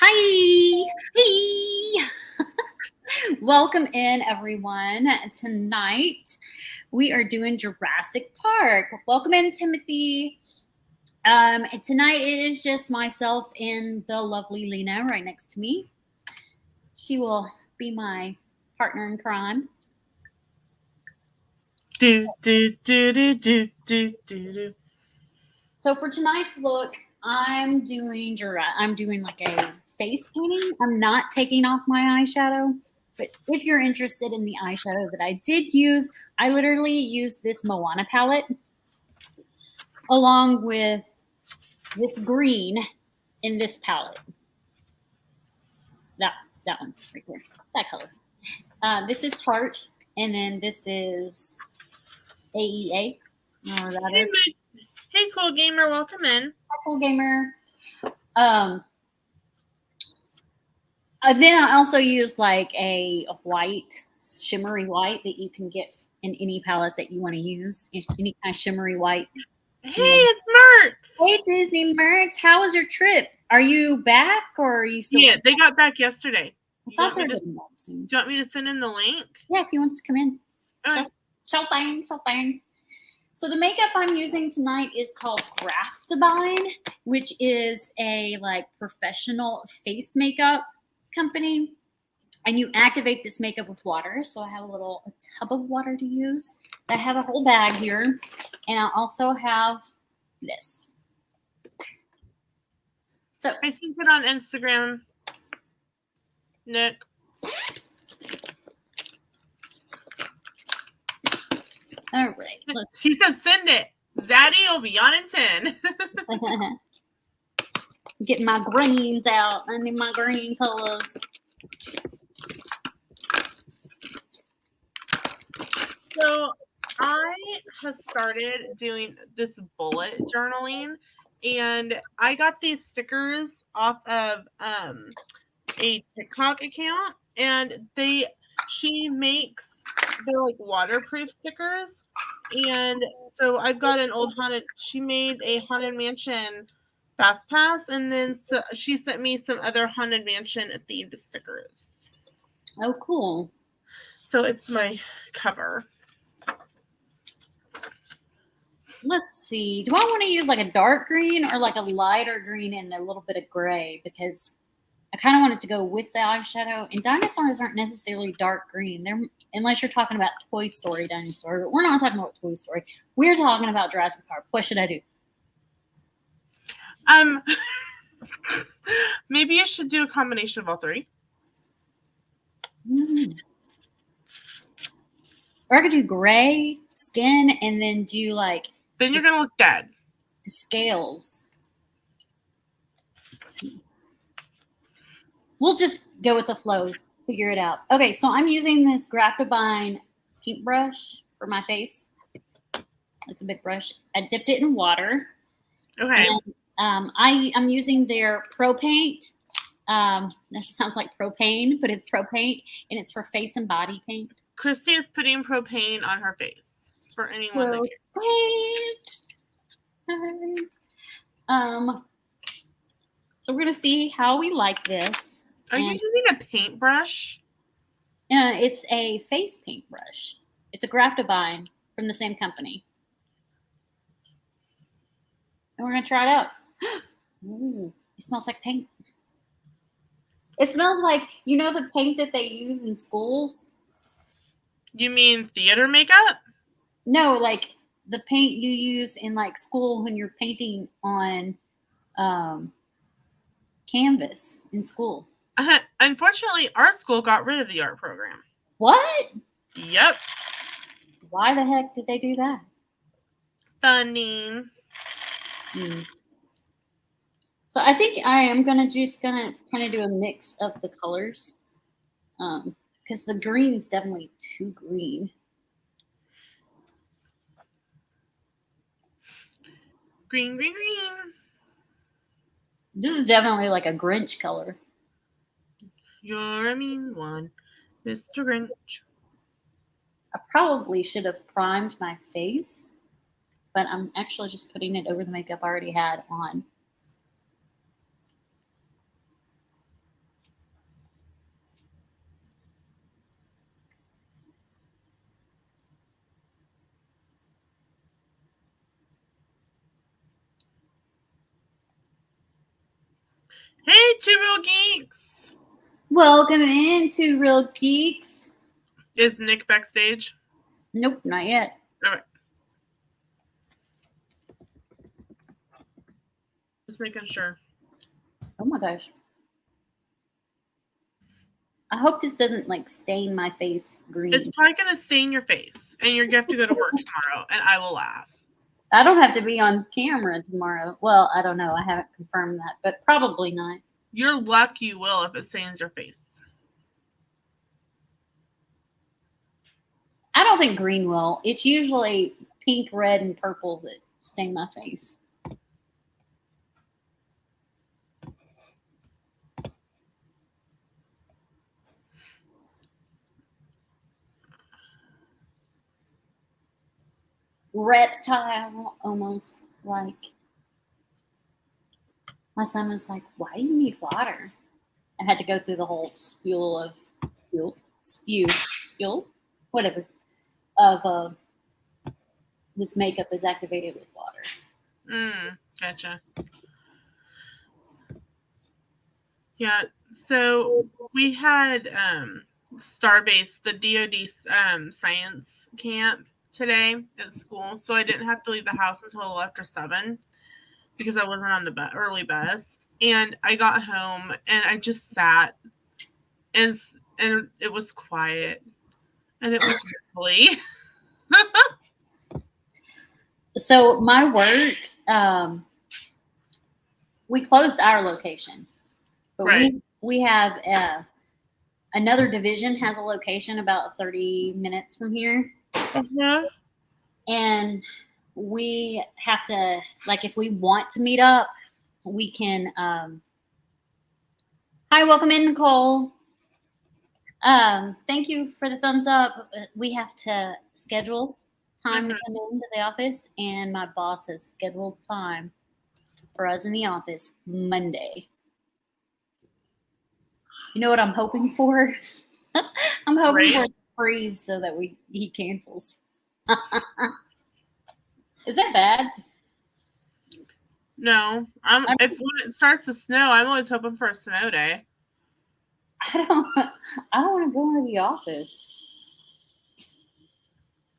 Hi. Hey. Welcome in, everyone. Tonight, we are doing Jurassic Park. Welcome in, Timothy. And tonight, it is just myself and the lovely Lena right next to me. She will be my partner in crime. So for tonight's look, I'm doing like a face painting. I'm not taking off my eyeshadow, but if you're interested in the eyeshadow that I did use, I literally used this Moana palette along with this green in this palette. That one right there, that color. This is Tarte, and then this is AEA. That is. Hey, Cool Gamer, welcome in. Hi, Cool Gamer. Then I also use like a white, shimmery white that you can get in any palette that you want to use. Any kind of shimmery white. Hey, it's Mertz. Hey, Disney Mertz. How was your trip? Are you back or are you still? Yeah, they got back yesterday. I thought they were getting back soon. Do you want me to send in the link? Yeah, if you want to come in. Okay. So thing. So the makeup I'm using tonight is called Graftabine, which is a like professional face makeup company. And you activate this makeup with water. So I have a tub of water to use. I have a whole bag here. And I also have this. So I sent it on Instagram, Nick. All right. She said send it. Zaddy will be on in 10. Get my greens out. I need my green colors. So I have started doing this bullet journaling, and I got these stickers off of a TikTok account, and she makes they're like waterproof stickers. And so I've got an old she made a Haunted Mansion Fast Pass, and then she sent me some other Haunted Mansion themed stickers. Oh, cool. So it's my cover. Let's see. Do I want to use like a dark green or like a lighter green and a little bit of gray? Because I kind of want it to go with the eyeshadow. And dinosaurs aren't necessarily dark green. They're unless you're talking about Toy Story dinosaur. But we're not talking about Toy Story. We're talking about Jurassic Park. What should I do? Maybe you should do a combination of all three. Or I could do gray skin and then do like. Then you're gonna look dead. The scales. We'll just go with the flow. Figure it out. Okay, so I'm using this Graftabine paintbrush for my face. It's a big brush. I dipped it in water. Okay. And, I'm using their Pro Paint. That sounds like propane, but it's Pro Paint, and it's for face and body paint. Christy is putting propane on her face. For anyone that cares. So we're gonna see how we like this. Are you using a paintbrush? It's a face paintbrush. It's a Graftabine from the same company. And we're gonna try it out. Ooh, it smells like paint. It smells like, you know, the paint that they use in schools? You mean theater makeup? No, like the paint you use in like school when you're painting on canvas in school. Unfortunately, our school got rid of the art program. What? Yep. Why the heck did they do that? Funding. So I think I am gonna kind of do a mix of the colors, because the green is definitely too green. Green, green, green. This is definitely like a Grinch color. You're a mean one, Mr. Grinch. I probably should have primed my face, but I'm actually just putting it over the makeup I already had on. Two Real Geeks. Welcome into Real Geeks. Is Nick backstage? Nope, not yet. All right. Just making sure. Oh my gosh. I hope this doesn't like stain my face green. It's probably going to stain your face, and you're going to have to go to work tomorrow, and I will laugh. I don't have to be on camera tomorrow. Well, I don't know. I haven't confirmed that, but probably not. Your luck you will if it stains your face. I don't think green will. It's usually pink, red, and purple that stain my face. Reptile, almost like. My son was like, "Why do you need water?" I had to go through the whole spew, whatever, of this makeup is activated with water. Gotcha. Yeah, so we had Starbase, the DoD science camp today at school, so I didn't have to leave the house until after 7 because I wasn't on the early bus. And I got home and I just sat and it was quiet and it was lovely. So my work, we closed our location, but right. we have another division has a location about 30 minutes from here. Uh-huh. And we have to, like, if we want to meet up, we can. Hi, welcome in, Nicole. Thank you for the thumbs up. We have to schedule time to come into the office, and my boss has scheduled time for us in the office Monday. You know what I'm hoping for? I'm hoping for a freeze so that he cancels. Is that bad? No. When it starts to snow, I'm always hoping for a snow day. I don't want to go into the office.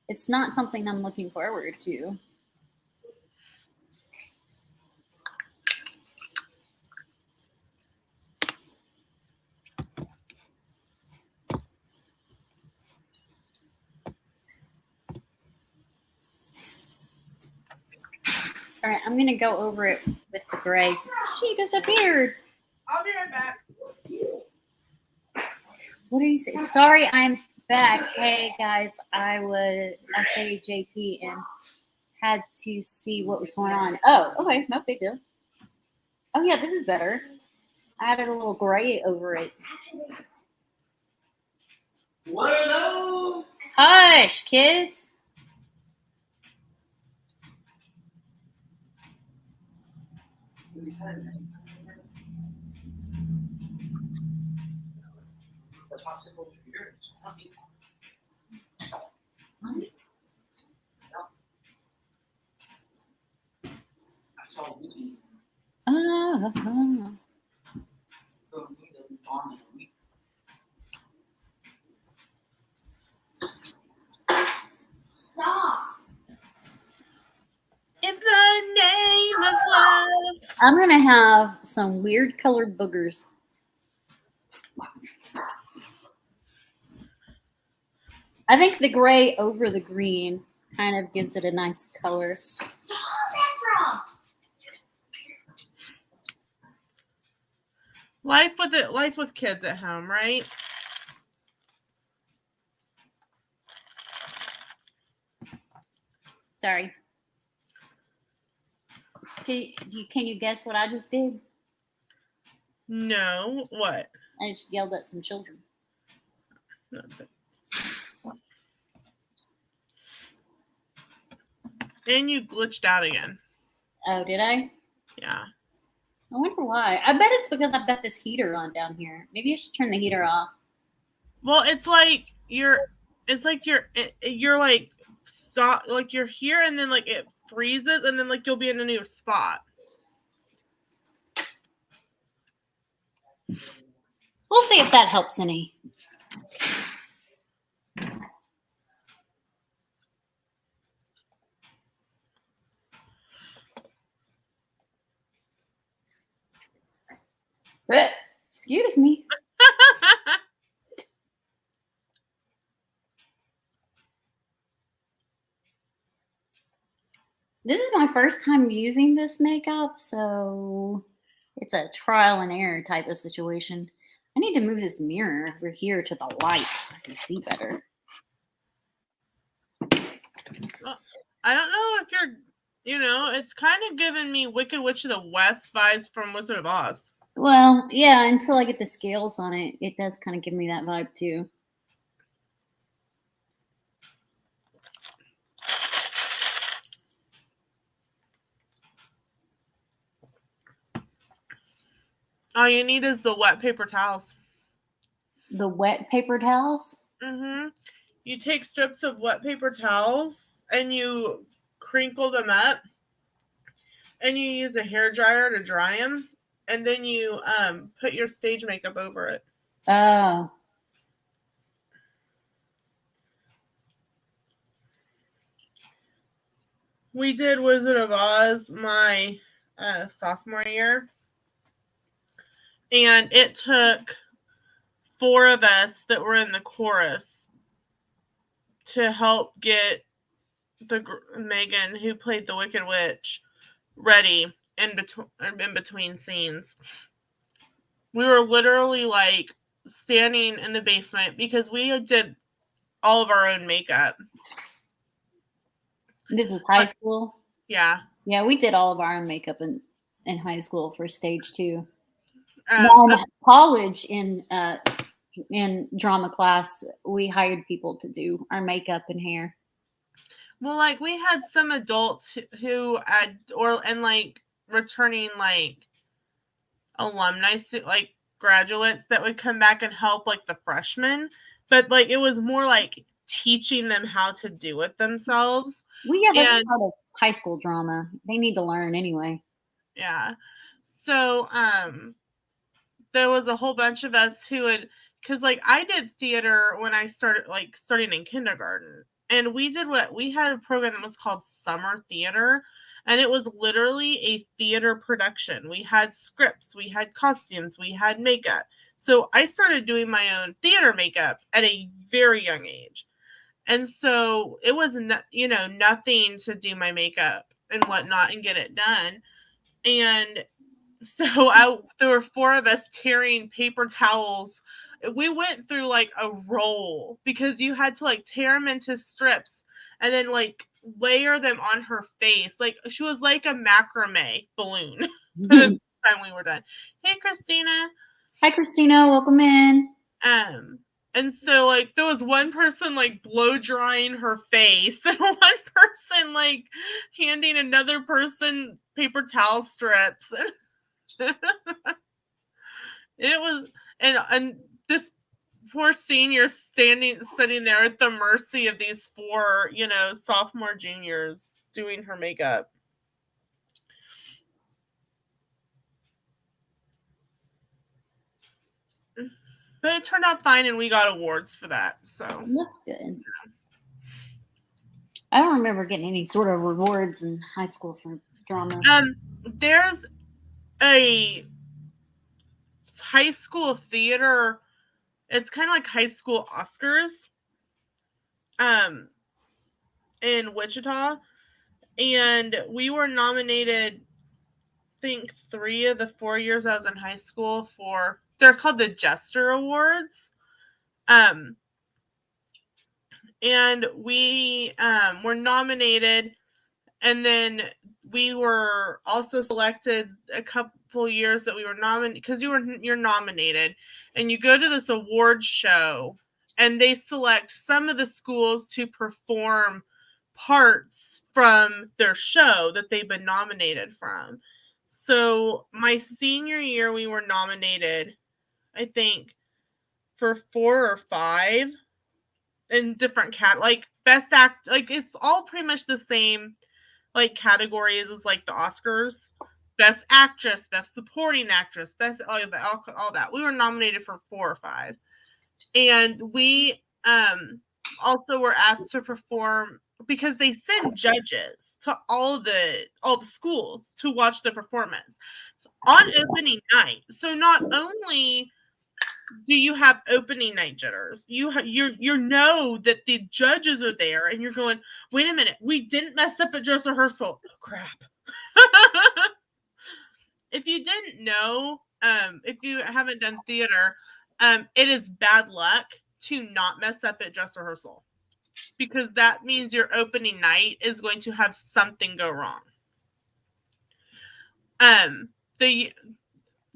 It's not something I'm looking forward to. All right, I'm going to go over it with the gray. She disappeared. I'll be right back. What do you say? Sorry, I'm back. Hey, guys, I say JP and had to see what was going on. Oh, okay, no big deal. Oh, yeah, this is better. I added a little gray over it. What are those? Hush, kids. The popsicle for yours. I saw Wiki. Stop. In the name of love. I'm going to have some weird colored boogers. I think the gray over the green kind of gives it a nice color. Life with kids at home, right? Sorry. Can you guess what I just did? No. What? I just yelled at some children. And you glitched out again. Oh, did I? Yeah. I wonder why. I bet it's because I've got this heater on down here. Maybe I should turn the heater off. Well, it's like you're like you're here and then like it freezes and then like you'll be in a new spot. We'll see if that helps any. Excuse me. This is my first time using this makeup, so it's a trial and error type of situation. I need to move this mirror over here to the light so I can see better. Well, I don't know if you're, it's kind of giving me Wicked Witch of the West vibes from Wizard of Oz. Well, yeah, until I get the scales on it, it does kind of give me that vibe too. All you need is the wet paper towels. The wet paper towels? Mm-hmm. You take strips of wet paper towels and you crinkle them up and you use a hairdryer to dry them. And then you put your stage makeup over it. Oh. We did Wizard of Oz my sophomore year. And it took 4 of us that were in the chorus to help get Megan, who played the Wicked Witch, ready in between scenes. We were literally like standing in the basement because we did all of our own makeup. This was high school? Yeah. Yeah, we did all of our own makeup in high school for stage 2. Now in college in drama class, we hired people to do our makeup and hair. Well, like we had some adults who returning like alumni, like graduates that would come back and help like the freshmen, but like it was more like teaching them how to do it themselves. Well, yeah, that's part of high school drama. They need to learn anyway. Yeah. So there was a whole bunch of us who would, because like I did theater when I starting in kindergarten, and we had a program that was called summer theater, and it was literally a theater production. We had scripts, we had costumes, we had makeup. So I started doing my own theater makeup at a very young age, and so it was nothing to do my makeup and whatnot and get it done. And so there were 4 of us tearing paper towels. We went through like a roll because you had to like tear them into strips and then like layer them on her face. Like she was like a macrame balloon by the time we were done. Hey, Christina. Hi, Christina. Welcome in. And so like there was one person like blow drying her face and one person like handing another person paper towel strips. It was, and this poor senior sitting there at the mercy of these 4, sophomore juniors doing her makeup. But it turned out fine, and we got awards for that. So that's good. I don't remember getting any sort of rewards in high school for drama. There's a high school theater. It's kind of like high school Oscars. In Wichita, and we were nominated, I think 3 of the 4 years I was in high school they're called the Jester Awards. And we were nominated, and then we were also selected a couple years that we were nominated, because you're nominated and you go to this award show and they select some of the schools to perform parts from their show that they've been nominated from. So my senior year, we were nominated, I think, for 4 or 5 in different like best act, like it's all pretty much the same like categories as like the Oscars, Best Actress, Best Supporting Actress, Best all that. We were nominated for 4 or 5. And we also were asked to perform because they send judges to all the schools to watch the performance on opening night. So not only do you have opening night jitters, you know that the judges are there, and you're going, wait a minute, we didn't mess up at dress rehearsal. Oh, crap. If you didn't know, if you haven't done theater, it is bad luck to not mess up at dress rehearsal, because that means your opening night is going to have something go wrong. They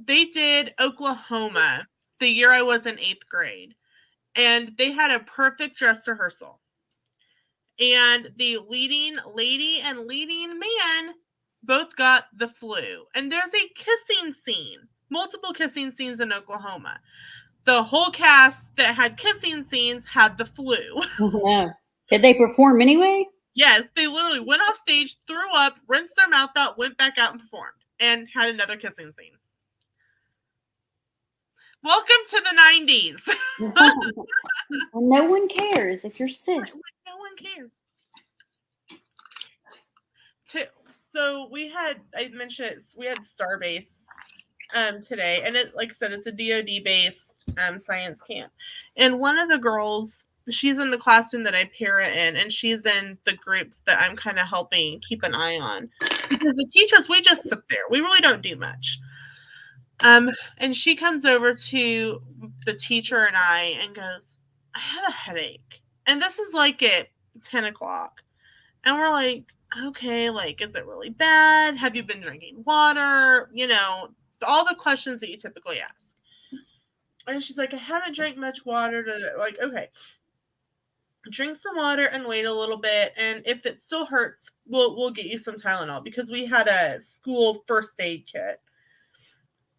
did Oklahoma the year I was in 8th grade, and they had a perfect dress rehearsal. And the leading lady and leading man both got the flu. And there's a kissing scene, multiple kissing scenes in Oklahoma. The whole cast that had kissing scenes had the flu. Yeah. Did they perform anyway? Yes, they literally went off stage, threw up, rinsed their mouth out, went back out and performed, and had another kissing scene. Welcome to the 90s. No one cares if you're sick. No one cares. So we had, I mentioned it, we had Starbase today, and it, like I said, it's a DoD based science camp. And one of the girls, she's in the classroom that I parent in, and she's in the groups that I'm kind of helping keep an eye on, because the teachers, we just sit there, we really don't do much. And she comes over to the teacher and I and goes, I have a headache. And this is like at 10 o'clock. And we're like, okay, like, is it really bad? Have you been drinking water? You know, all the questions that you typically ask. And she's like, I haven't drank much water. Like, okay, drink some water and wait a little bit. And if it still hurts, we'll get you some Tylenol, because we had a school first aid kit.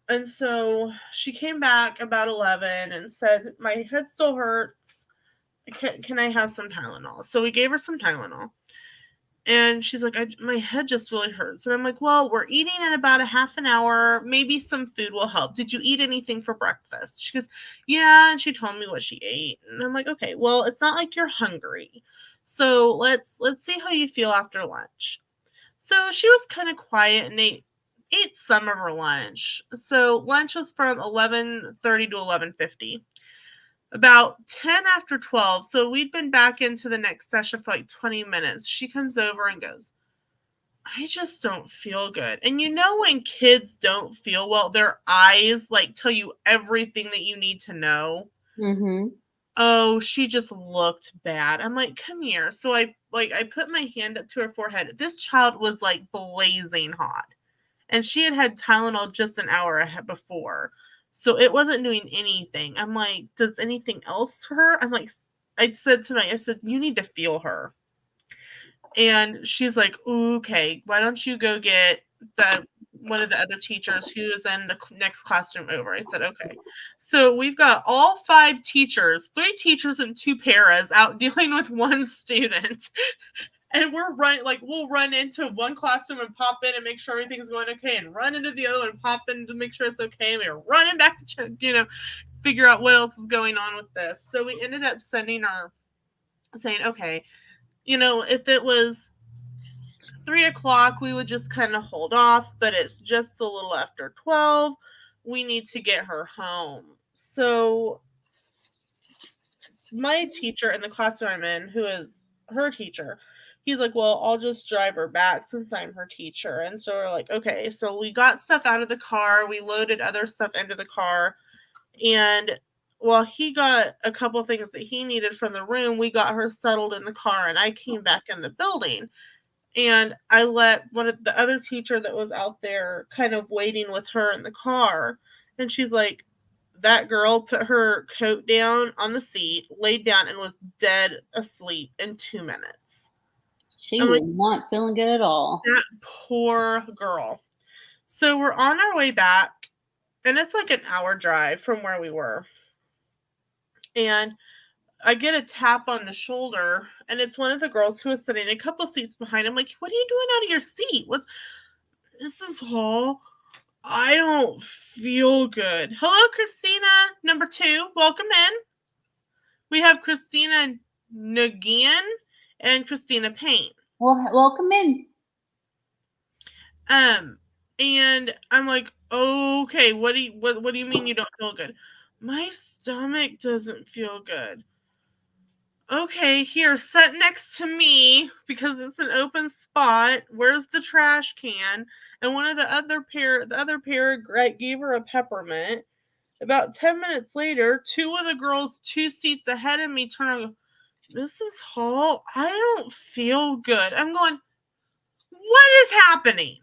And so she came back about 11 and said, my head still hurts. Can I have some Tylenol? So we gave her some Tylenol. And she's like, my head just really hurts. And I'm like, well, we're eating in about a half an hour. Maybe some food will help. Did you eat anything for breakfast? She goes, yeah. And she told me what she ate. And I'm like, okay, well, it's not like you're hungry. So let's see how you feel after lunch. So she was kind of quiet and ate some of her lunch. So lunch was from 11:30 to 11:50. About 10 after 12, so we'd been back into the next session for like 20 minutes. She comes over and goes, I just don't feel good. And you know when kids don't feel well, their eyes like tell you everything that you need to know. Mm-hmm. Oh, she just looked bad. I'm like, come here. So I put my hand up to her forehead. This child was like blazing hot. And she had Tylenol just an hour before. So it wasn't doing anything. I'm like, does anything else hurt? I'm like, I said, you need to feel her. And she's like, okay, why don't you go get one of the other teachers who is in the next classroom over. I said, okay. So we've got all 5 teachers, 3 teachers and 2 paras out dealing with one student. And we'll run into one classroom and pop in and make sure everything's going okay, and run into the other one and pop in to make sure it's okay. And we're running back to, figure out what else is going on with this. So we ended up saying, okay, if it was 3 o'clock, we would just kind of hold off, but it's just a little after 12. We need to get her home. So my teacher in the classroom I'm in, who is her teacher, he's like, well, I'll just drive her back since I'm her teacher. And so we're like, okay. So we got stuff out of the car. We loaded other stuff into the car. And while he got a couple things that he needed from the room, we got her settled in the car, and I came back in the building. And I let one of the other teacher that was out there kind of waiting with her in the car. And she's like, that girl put her coat down on the seat, laid down, and was dead asleep in 2 minutes. She was not feeling good at all. That poor girl. So we're on our way back, and it's like an hour drive from where we were. And I get a tap on the shoulder, and it's one of the girls who was sitting a couple seats behind. I'm like, what are you doing out of your seat? Mrs. Hall, I don't feel good. Hello, Christina, number 2. Welcome in. We have Christina Nagin and Christina Payne. Well, welcome in. And I'm like, okay, what do you mean you don't feel good? My stomach doesn't feel good. Okay, here, sit next to me because it's an open spot. Where's the trash can? And the other pair gave her a peppermint. About 10 minutes later, 2 of the girls 2 seats ahead of me turn on. Mrs. Hall, I don't feel good. I'm going, what is happening?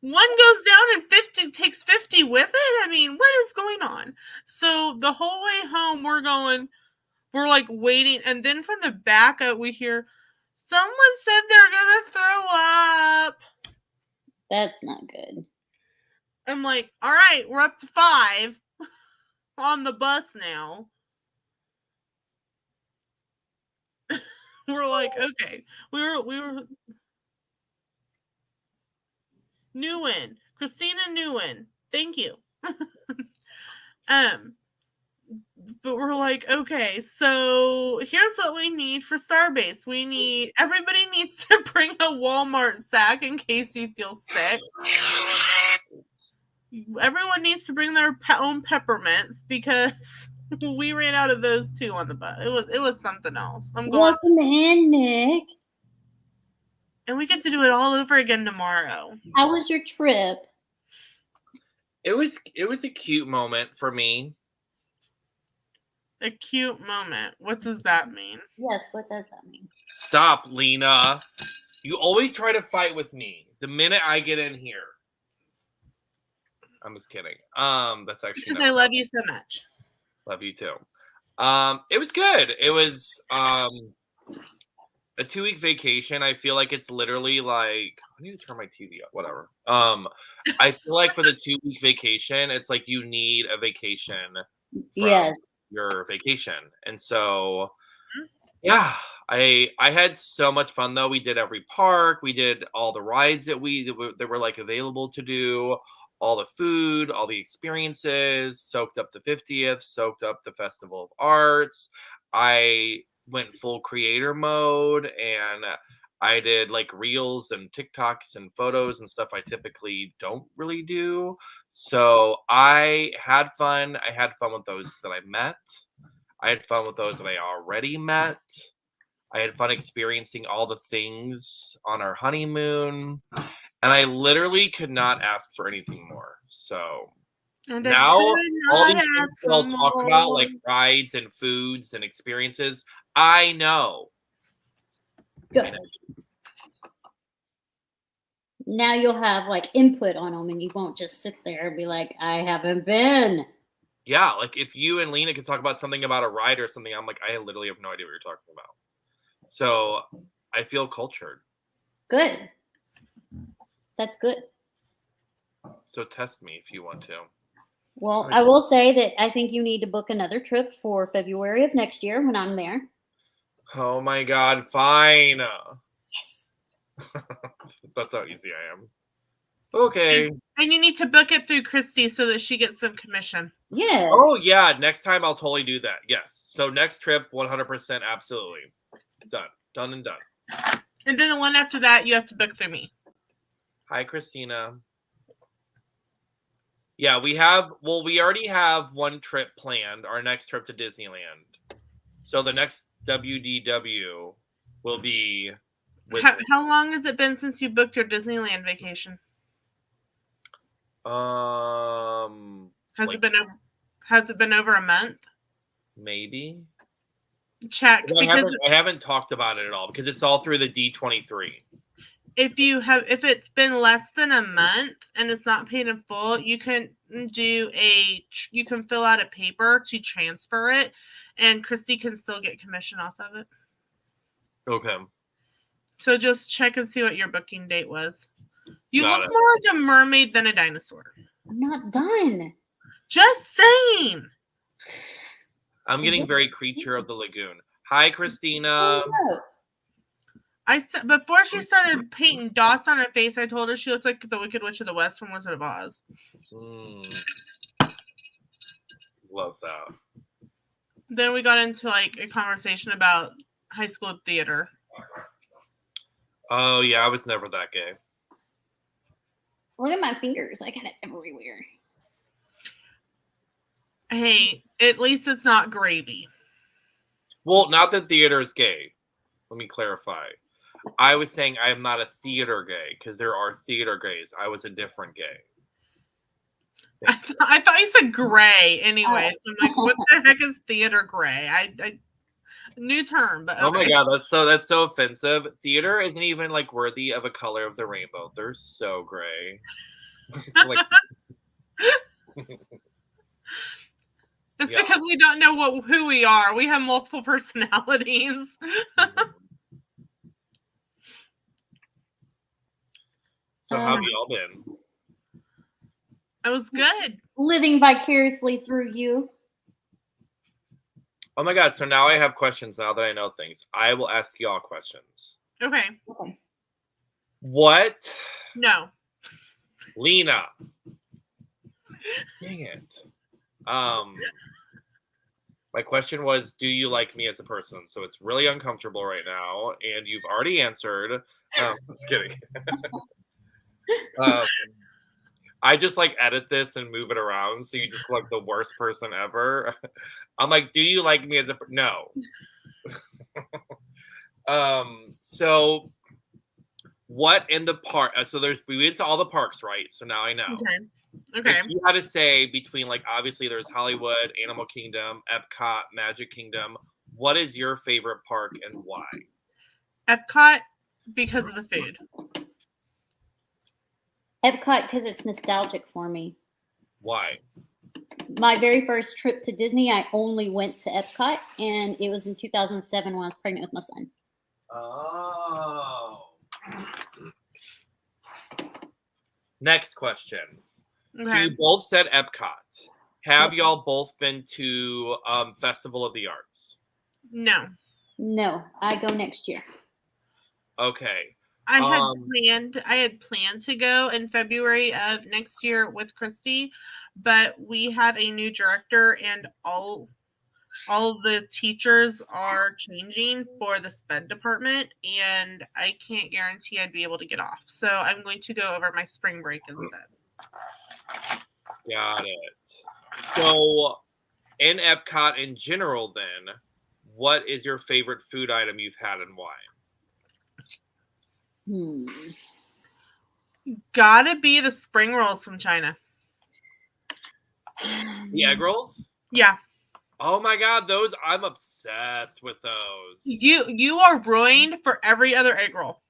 One goes down and 50 takes 50 with it? I mean, what is going on? So the whole way home, we're like waiting. And then from the back, we hear, someone said they're going to throw up. That's not good. I'm like, all right, we're up to 5 on the bus now. We're like, okay. We were Newen. Christina Newen. Thank you. But we're like, okay, so here's what we need for Starbase. Everybody needs to bring a Walmart sack in case you feel sick. Everyone needs to bring their own peppermints because we ran out of those too on the bus. It was something else. Welcome in, Nick. And we get to do it all over again tomorrow. How was your trip? It was a cute moment for me. A cute moment. What does that mean? Yes, what does that mean? Stop, Lena. You always try to fight with me the minute I get in here. I'm just kidding. That's actually because I love you so much. Love you too. It was good. It was a 2-week vacation. I feel like it's literally like I need to turn my TV up. Whatever. I feel like for the 2-week vacation, it's like you need a vacation. Yes. Your vacation. And so yeah, I had so much fun though. We did every park, we did all the rides that were like available to do, all the food, all the experiences, soaked up the 50th, soaked up the Festival of Arts. I went full creator mode and I did like reels and TikToks and photos and stuff I typically don't really do. So I had fun. I had fun with those that I met. I had fun with those that I already met. I had fun experiencing all the things on our honeymoon. And I literally could not ask for anything more. So now all these things I'll talk about, like rides and foods and experiences, I know. Good. Now you'll have like input on them and you won't just sit there and be like, I haven't been. Yeah, like if you and Lena could talk about something about a ride or something, I'm like, I literally have no idea what you're talking about. So I feel cultured. Good. That's good. So test me if you want to. Well, I will say that I think you need to book another trip for February of next year when I'm there. Oh my God, fine. Yes. That's how easy I am. Okay. And you need to book it through Christy so that she gets some commission. Yeah. Oh yeah, next time I'll totally do that. Yes. So next trip, 100%, absolutely. Done. Done and done. And then the one after that, you have to book through me. Hi, Christina. Yeah, we already have one trip planned, our next trip to Disneyland. So the next WDW will be how long has it been since you booked your Disneyland vacation? Has it been over a month? Maybe. Check. I haven't talked about it at all because it's all through the D23. If it's been less than a month and it's not paid in full, you can fill out a paper to transfer it, and Christy can still get commission off of it. Okay. So just check and see what your booking date was. You look more like a mermaid than a dinosaur. I'm not done. Just saying. I'm getting very Creature of the Lagoon. Hi, Christina. Oh, no. I said before she started painting dots on her face, I told her she looked like the Wicked Witch of the West from Wizard of Oz. Love that. Then we got into like a conversation about high school theater. Oh yeah, I was never that gay. Look at my fingers. I got it everywhere. Hey, at least it's not gravy. Well, not that theater is gay. Let me clarify. I was saying I am not a theater gay because there are theater gays. I was a different gay. I thought you said gray anyway. So I'm like, what the heck is theater gray? I new term, but okay. Oh my god, that's so offensive. Theater isn't even like worthy of a color of the rainbow. They're so gray. Like, it's because we don't know who we are. We have multiple personalities. So how have you all been? It was good. Living vicariously through you. Oh my god, so now I have questions now that I know things. I will ask y'all questions. Okay. What? No. Lena. Dang it. My question was, do you like me as a person? So it's really uncomfortable right now, and you've already answered. Just kidding. I just like edit this and move it around, so you just look like the worst person ever. I'm like, do you like me as a no? So what in the park? So we went to all the parks, right? So now I know. Okay. If you had to say between like obviously there's Hollywood, Animal Kingdom, Epcot, Magic Kingdom. What is your favorite park and why? Epcot because of the food. Epcot because it's nostalgic for me. Why? My very first trip to Disney, I only went to Epcot, and it was in 2007 when I was pregnant with my son. Oh. Next question. Okay. So you both said Epcot. Have y'all both been to Festival of the Arts? No. No, I go next year. Okay. I had planned to go in February of next year with Christy, but we have a new director and all the teachers are changing for the sped department, and I can't guarantee I'd be able to get off. So I'm going to go over my spring break instead. Got it. So in Epcot in general then, what is your favorite food item you've had and why? Gotta be the spring rolls from China. The egg rolls? Yeah. Oh my god, those I'm obsessed with those. You are ruined for every other egg roll.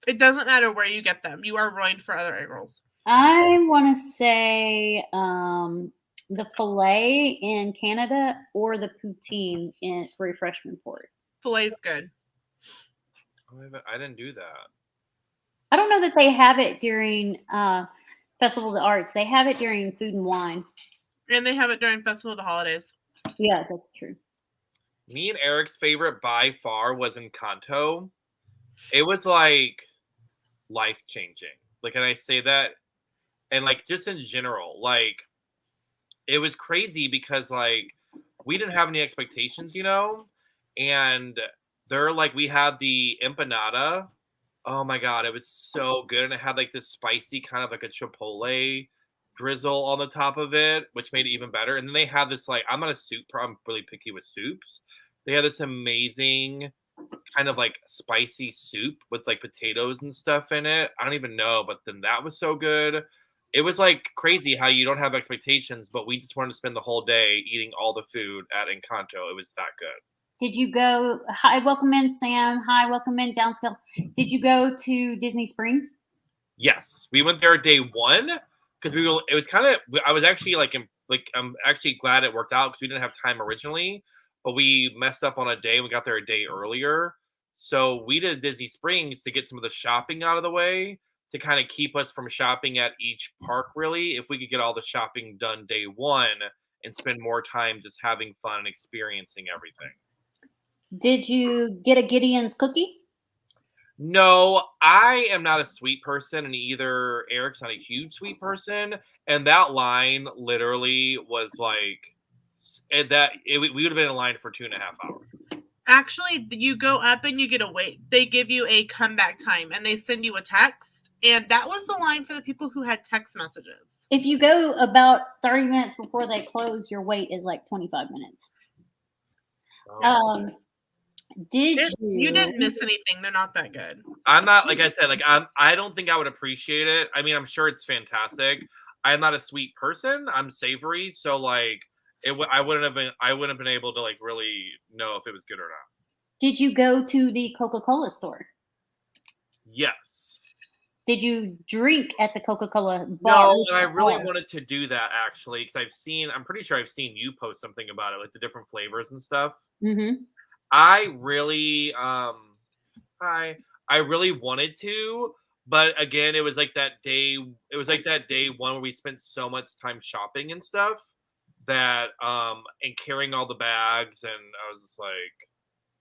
It doesn't matter where you get them. You are ruined for other egg rolls. I want to say the filet in Canada or the poutine in Refreshment Port. Filet's good. I didn't do that. I don't know that they have it during Festival of the Arts. They have it during Food and Wine. And they have it during Festival of the Holidays. Yeah, that's true. Me and Eric's favorite by far was Encanto. It was like life-changing. Like, and I say that, and like just in general, like it was crazy because like we didn't have any expectations, you know, and they're like we had the empanada. Oh my god, it was so good, and it had like this spicy kind of like a chipotle drizzle on the top of it, which made it even better. And then they had this like I'm really picky with soups. They had this amazing kind of like spicy soup with like potatoes and stuff in it. I don't even know, but then that was so good. It was like crazy how you don't have expectations, but we just wanted to spend the whole day eating all the food at Encanto. It was that good. Did you go? Hi, welcome in, Sam. Hi, welcome in, Downscale. Did you go to Disney Springs? Yes, we went there day one because we were. It was kind of. I was actually I'm actually glad it worked out because we didn't have time originally, but we messed up on a day. We got there a day earlier, so we did Disney Springs to get some of the shopping out of the way to kind of keep us from shopping at each park. Really, if we could get all the shopping done day one and spend more time just having fun and experiencing everything. Did you get a Gideon's cookie? No, I am not a sweet person, and either Eric's not a huge sweet person, and that line literally was like we would have been in line for 2.5 hours. Actually, you go up and you get a wait. They give you a comeback time, and they send you a text, and that was the line for the people who had text messages. If you go about 30 minutes before they close, your wait is like 25 minutes. Oh. You didn't miss anything. They're not that good. I'm not, like I said, like I don't think I would appreciate it. I mean, I'm sure it's fantastic. I'm not a sweet person. I'm savory, so like I wouldn't have been able to like really know if it was good or not. Did you go to the Coca-Cola store? Yes. Did you drink at the Coca-Cola bar? No, and I really wanted to do that actually because I'm pretty sure I've seen you post something about it, like the different flavors and stuff. Mm-hmm. I really wanted to, but again, it was like that day one where we spent so much time shopping and stuff that and carrying all the bags, and I was just like,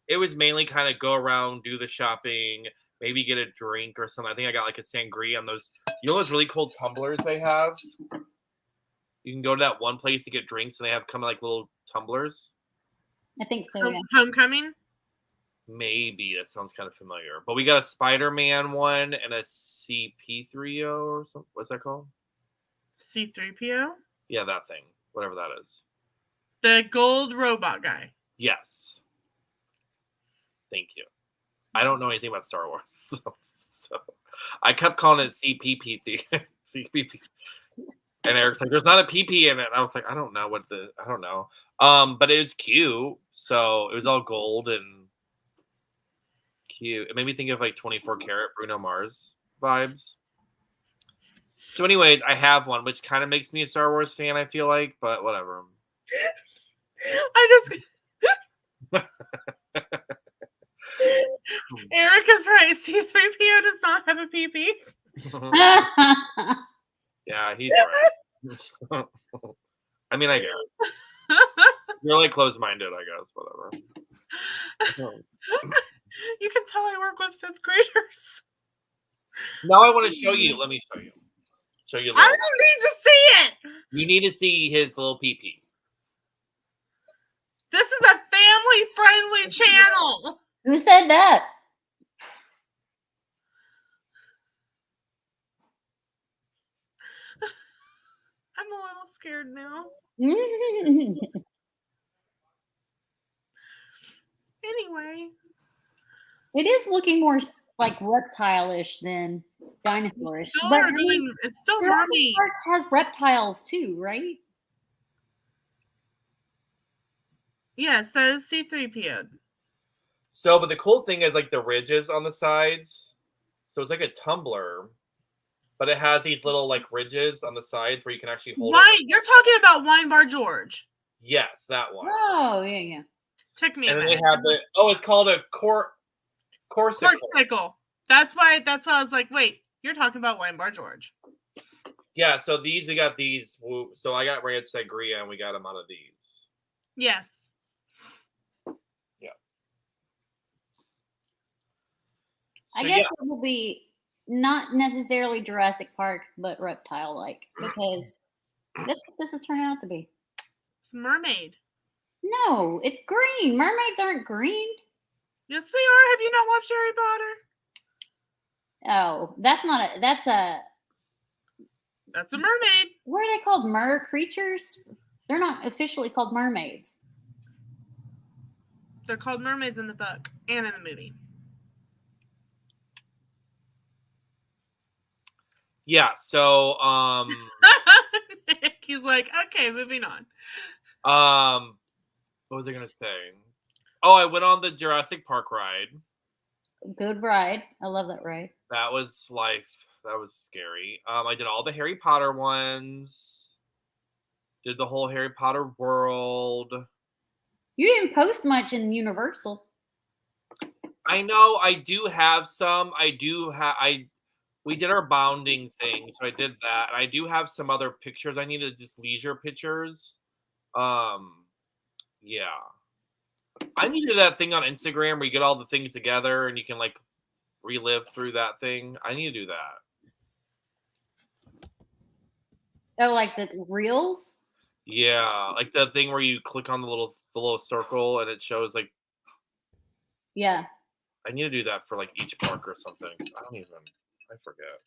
it was mainly kind of go around, do the shopping, maybe get a drink or something. I think I got like a sangria on those, those really cool tumblers they have. You can go to that one place to get drinks, and they have kind of like little tumblers. I think so, yeah. Homecoming? Maybe. That sounds kind of familiar. But we got a Spider-Man one and a CP3O or something. What's that called? C3PO? Yeah, that thing. Whatever that is. The gold robot guy. Yes. Thank you. I don't know anything about Star Wars. So I kept calling it CPP. CPP. And Eric's like, there's not a PP in it. And I was like, I don't know. But it was cute. So it was all gold and cute. It made me think of like 24 karat Bruno Mars vibes. So anyways, I have one, which kind of makes me a Star Wars fan, I feel like, but whatever. Eric is right. C3PO does not have a PP. Yeah, he's right. I mean, I guess. You're like closed-minded, I guess. Whatever. You can tell I work with 5th graders. Now I want to show you. Let me show you. I don't need to see it. You need to see his little PP. This is a family-friendly channel. Who said that? I'm a little scared now. Anyway. It is looking more like reptile-ish than dinosaurish. But it's still mermaid. Park has reptiles too, right? Yes, that is C3PO. So, but the cool thing is like the ridges on the sides. So it's like a tumbler, but it has these little like ridges on the sides where you can actually hold it. You're talking about Wine Bar George. Yes, that one. Oh, yeah. Took me and a then minute. They have it's called a corsicle. That's why I was like, wait, you're talking about Wine Bar George. Yeah, so we got these. So I got red sangria, and we got them out of these. Yes. Yeah. So, I guess it will be not necessarily Jurassic Park, but reptile-like, because that's what this is turning out to be. It's mermaid. No, it's green. Mermaids aren't green. Yes, they are. Have you not watched Harry Potter? Oh, that's a mermaid. What are they called? Mer creatures? They're not officially called mermaids. They're called mermaids in the book and in the movie. Yeah, so he's like, okay, moving on. What was I gonna say? Oh, I went on the Jurassic Park ride. Good ride. I love that ride. That was life. That was scary. I did all the Harry Potter ones. Did the whole Harry Potter world. You didn't post much in Universal. I know. I do have some. We did our bounding thing, so I did that. And I do have some other pictures. I needed just leisure pictures. Yeah. I needed that thing on Instagram where you get all the things together and you can like relive through that thing. I need to do that. Oh, like the reels? Yeah, like the thing where you click on the little circle and it shows like. Yeah. I need to do that for like each park or something. I forget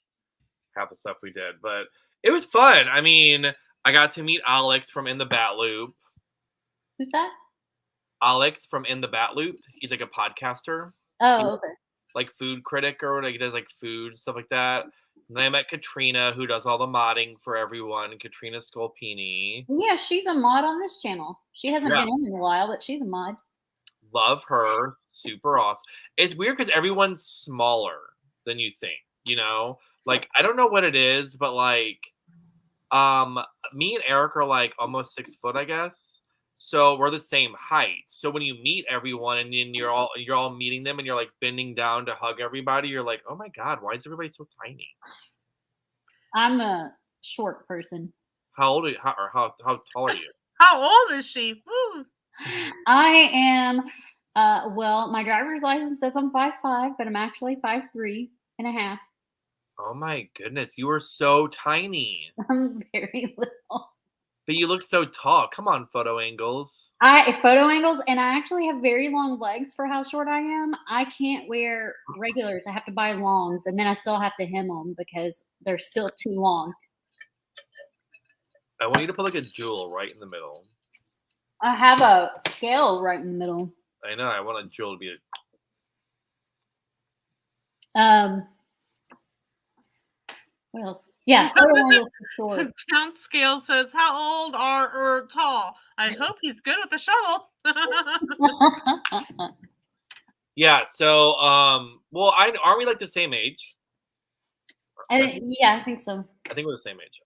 half the stuff we did, but it was fun. I mean, I got to meet Alex from In the Bat Loop. Who's that? Alex from In the Bat Loop. He's like a podcaster. Oh, okay. Like food critic or like he does like food stuff like that. And then I met Katrina, who does all the modding for everyone. Katrina Scolpini. Yeah, she's a mod on this channel. She hasn't Yeah. been in a while, but she's a mod. Love her. Super awesome. It's weird because everyone's smaller than you think, you know? Like, I don't know what it is, but like, me and Eric are like almost 6 foot, I guess. So we're the same height. So when you meet everyone and then you're all meeting them and you're like bending down to hug everybody, you're like, oh my God, why is everybody so tiny? I'm a short person. How old are you? How tall are you? How old is she? Woo. I am, well, my driver's license says I'm 5'5", but I'm actually 5'3.5". Oh my goodness, you are so tiny. I'm very little. But you look so tall. Come on, photo angles. Photo angles, and I actually have very long legs for how short I am. I can't wear regulars. I have to buy longs, and then I still have to hem them because they're still too long. I want you to put like a jewel right in the middle. I have a scale right in the middle. I know. I want a jewel to be What else? Yeah, photo angles for sure. Down scale says, how old are tall? I hope he's good with the shovel. Yeah. So, well, aren't we like the same age? Yeah, I think so. I think we're the same age.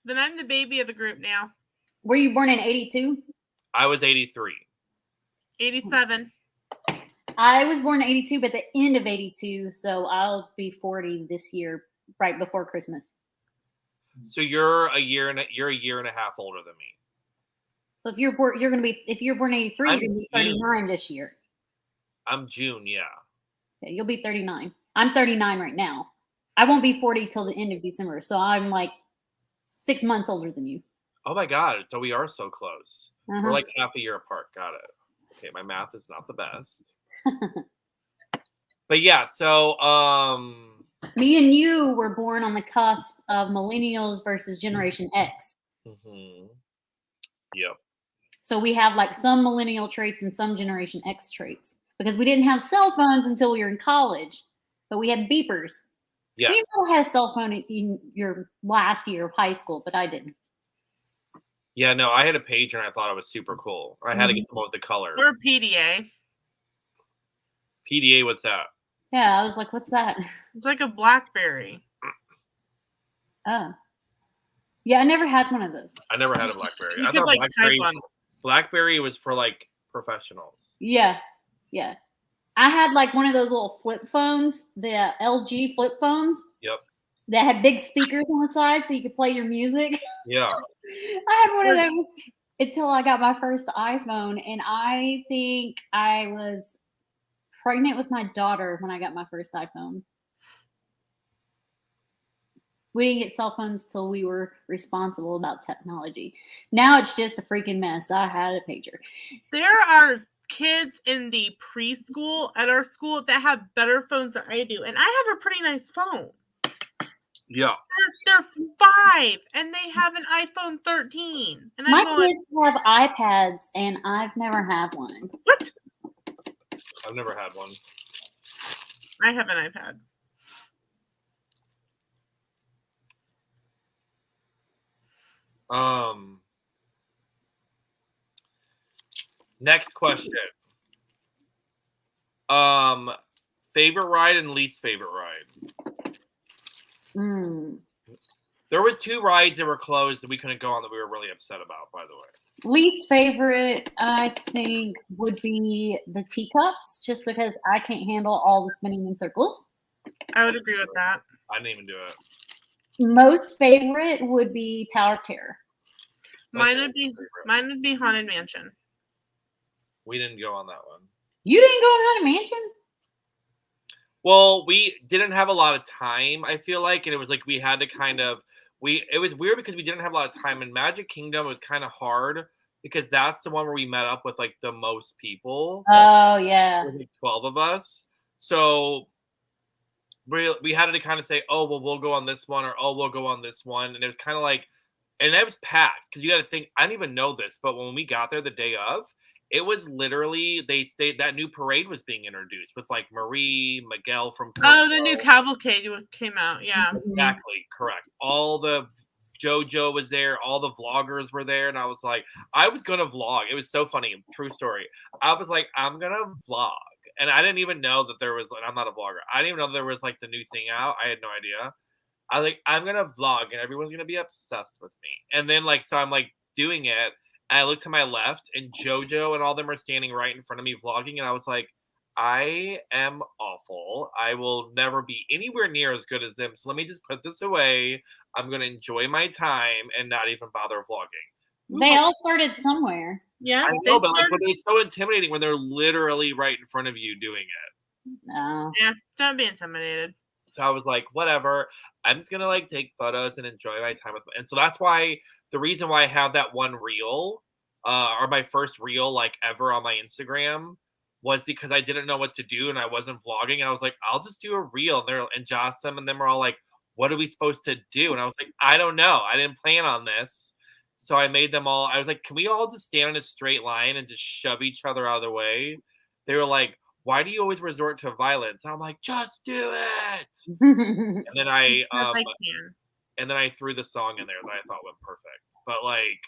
Then I'm the baby of the group now. Were you born in 82? I was 83. 87. I was born in 82, but the end of 82, so I'll be 40 this year, right before Christmas. So you're a year and a half older than me. So if you're born 83, you're gonna be 39 this year. I'm June, yeah. Yeah, you'll be 39. I'm 39 right now. I won't be 40 till the end of December, so I'm like 6 months older than you. Oh my God! So we are so close. Uh-huh. We're like half a year apart. Got it. Okay, my math is not the best. But yeah, so me and you were born on the cusp of millennials versus Generation X. Mm-hmm. Yep. So we have like some millennial traits and some Generation X traits because we didn't have cell phones until we were in college, but we had beepers. Yeah. You still had a cell phone in your last year of high school, but I didn't. Yeah, no, I had a pager and I thought it was super cool. I had to get the one with the color. Or PDA. PDA, what's that? Yeah, I was like, what's that? It's like a BlackBerry. Oh. Yeah, I never had one of those. I never had a BlackBerry. You I could thought like BlackBerry, type on it. BlackBerry was for like professionals. Yeah. Yeah. I had like one of those little flip phones, the LG flip phones. Yep. That had big speakers on the side so you could play your music. Yeah. I had one of those until I got my first iPhone, and I think I was pregnant with my daughter when I got my first iPhone. We didn't get cell phones till we were responsible about technology. Now it's just a freaking mess. I had a pager. There are kids in the preschool at our school that have better phones than I do, and I have a pretty nice phone. Yeah. They're 5 and they have an iPhone 13. And My kids have iPads and I've never had one. What? I've never had one. I have an iPad. Next question. Favorite ride and least favorite ride. There was 2 rides that were closed that we couldn't go on that we were really upset about, by the way. Least favorite, I think, would be the teacups, just because I can't handle all the spinning in circles. I would agree with that. I didn't even do it. Most favorite would be Tower of Terror. Mine would be Haunted Mansion. We didn't go on that one. You didn't go on Haunted Mansion? Well, we didn't have a lot of time, I feel like, and it was like we had to kind of it was weird because we didn't have a lot of time. In Magic Kingdom, it was kind of hard because that's the one where we met up with like the most people. Oh There yeah. was like 12 of us. So we had to kind of say, oh, well, we'll go on this one, or oh, we'll go on this one. And it was kind of like, and it was packed because you got to think, I didn't even know this, but when we got there the day of, it was literally that new parade was being introduced with like Marie, Miguel from Oh, the new Coco. cavalcade came out. Yeah. Exactly, correct. All the JoJo was there, all the vloggers were there, and I was like, I was gonna vlog. It was so funny, true story. I was like, I'm gonna vlog. And I didn't even know that there was, and I'm not a vlogger. I didn't even know there was like the new thing out. I had no idea. I was like, I'm gonna vlog and everyone's gonna be obsessed with me. And then like, so I'm like doing it, and I look to my left, and JoJo and all them are standing right in front of me vlogging, and I was like, I am awful. I will never be anywhere near as good as them. So let me just put this away. I'm gonna enjoy my time and not even bother vlogging. They all started somewhere. Yeah. I They know, but like, started. but it's so intimidating when they're literally right in front of you doing it. No. Yeah. Don't be intimidated. So I was like, whatever. I'm just gonna like take photos and enjoy my time with them. And so that's why the reason why I have that one reel, or my first reel like ever on my Instagram, was because I didn't know what to do and I wasn't vlogging. And I was like, I'll just do a reel. And Jocelyn and them are all like, what are we supposed to do? And I was like, I don't know. I didn't plan on this. So I made them all. I was like, can we all just stand in a straight line and just shove each other out of the way? They were like, why do you always resort to violence? And I'm like, just do it. And then I Because I can. and then I threw the song in there that I thought went perfect. But like,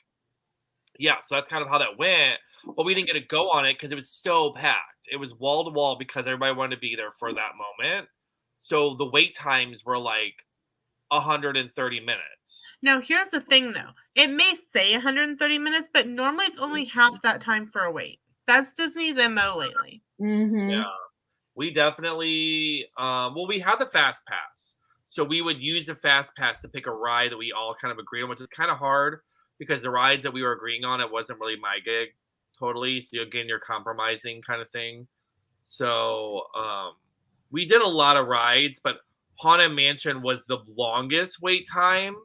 yeah, so that's kind of how that went. But we didn't get to go on it because it was so packed. It was wall to wall because everybody wanted to be there for that moment. So the wait times were like 130 minutes. Now, here's the thing, though. It may say 130 minutes, but normally it's only half that time for a wait. That's Disney's MO lately. Mm-hmm. Yeah. We definitely well, we had the fast pass. So we would use the fast pass to pick a ride that we all kind of agreed on, which is kind of hard because the rides that we were agreeing on, it wasn't really my gig totally. So again, you're compromising kind of thing. So we did a lot of rides, but Haunted Mansion was the longest wait time.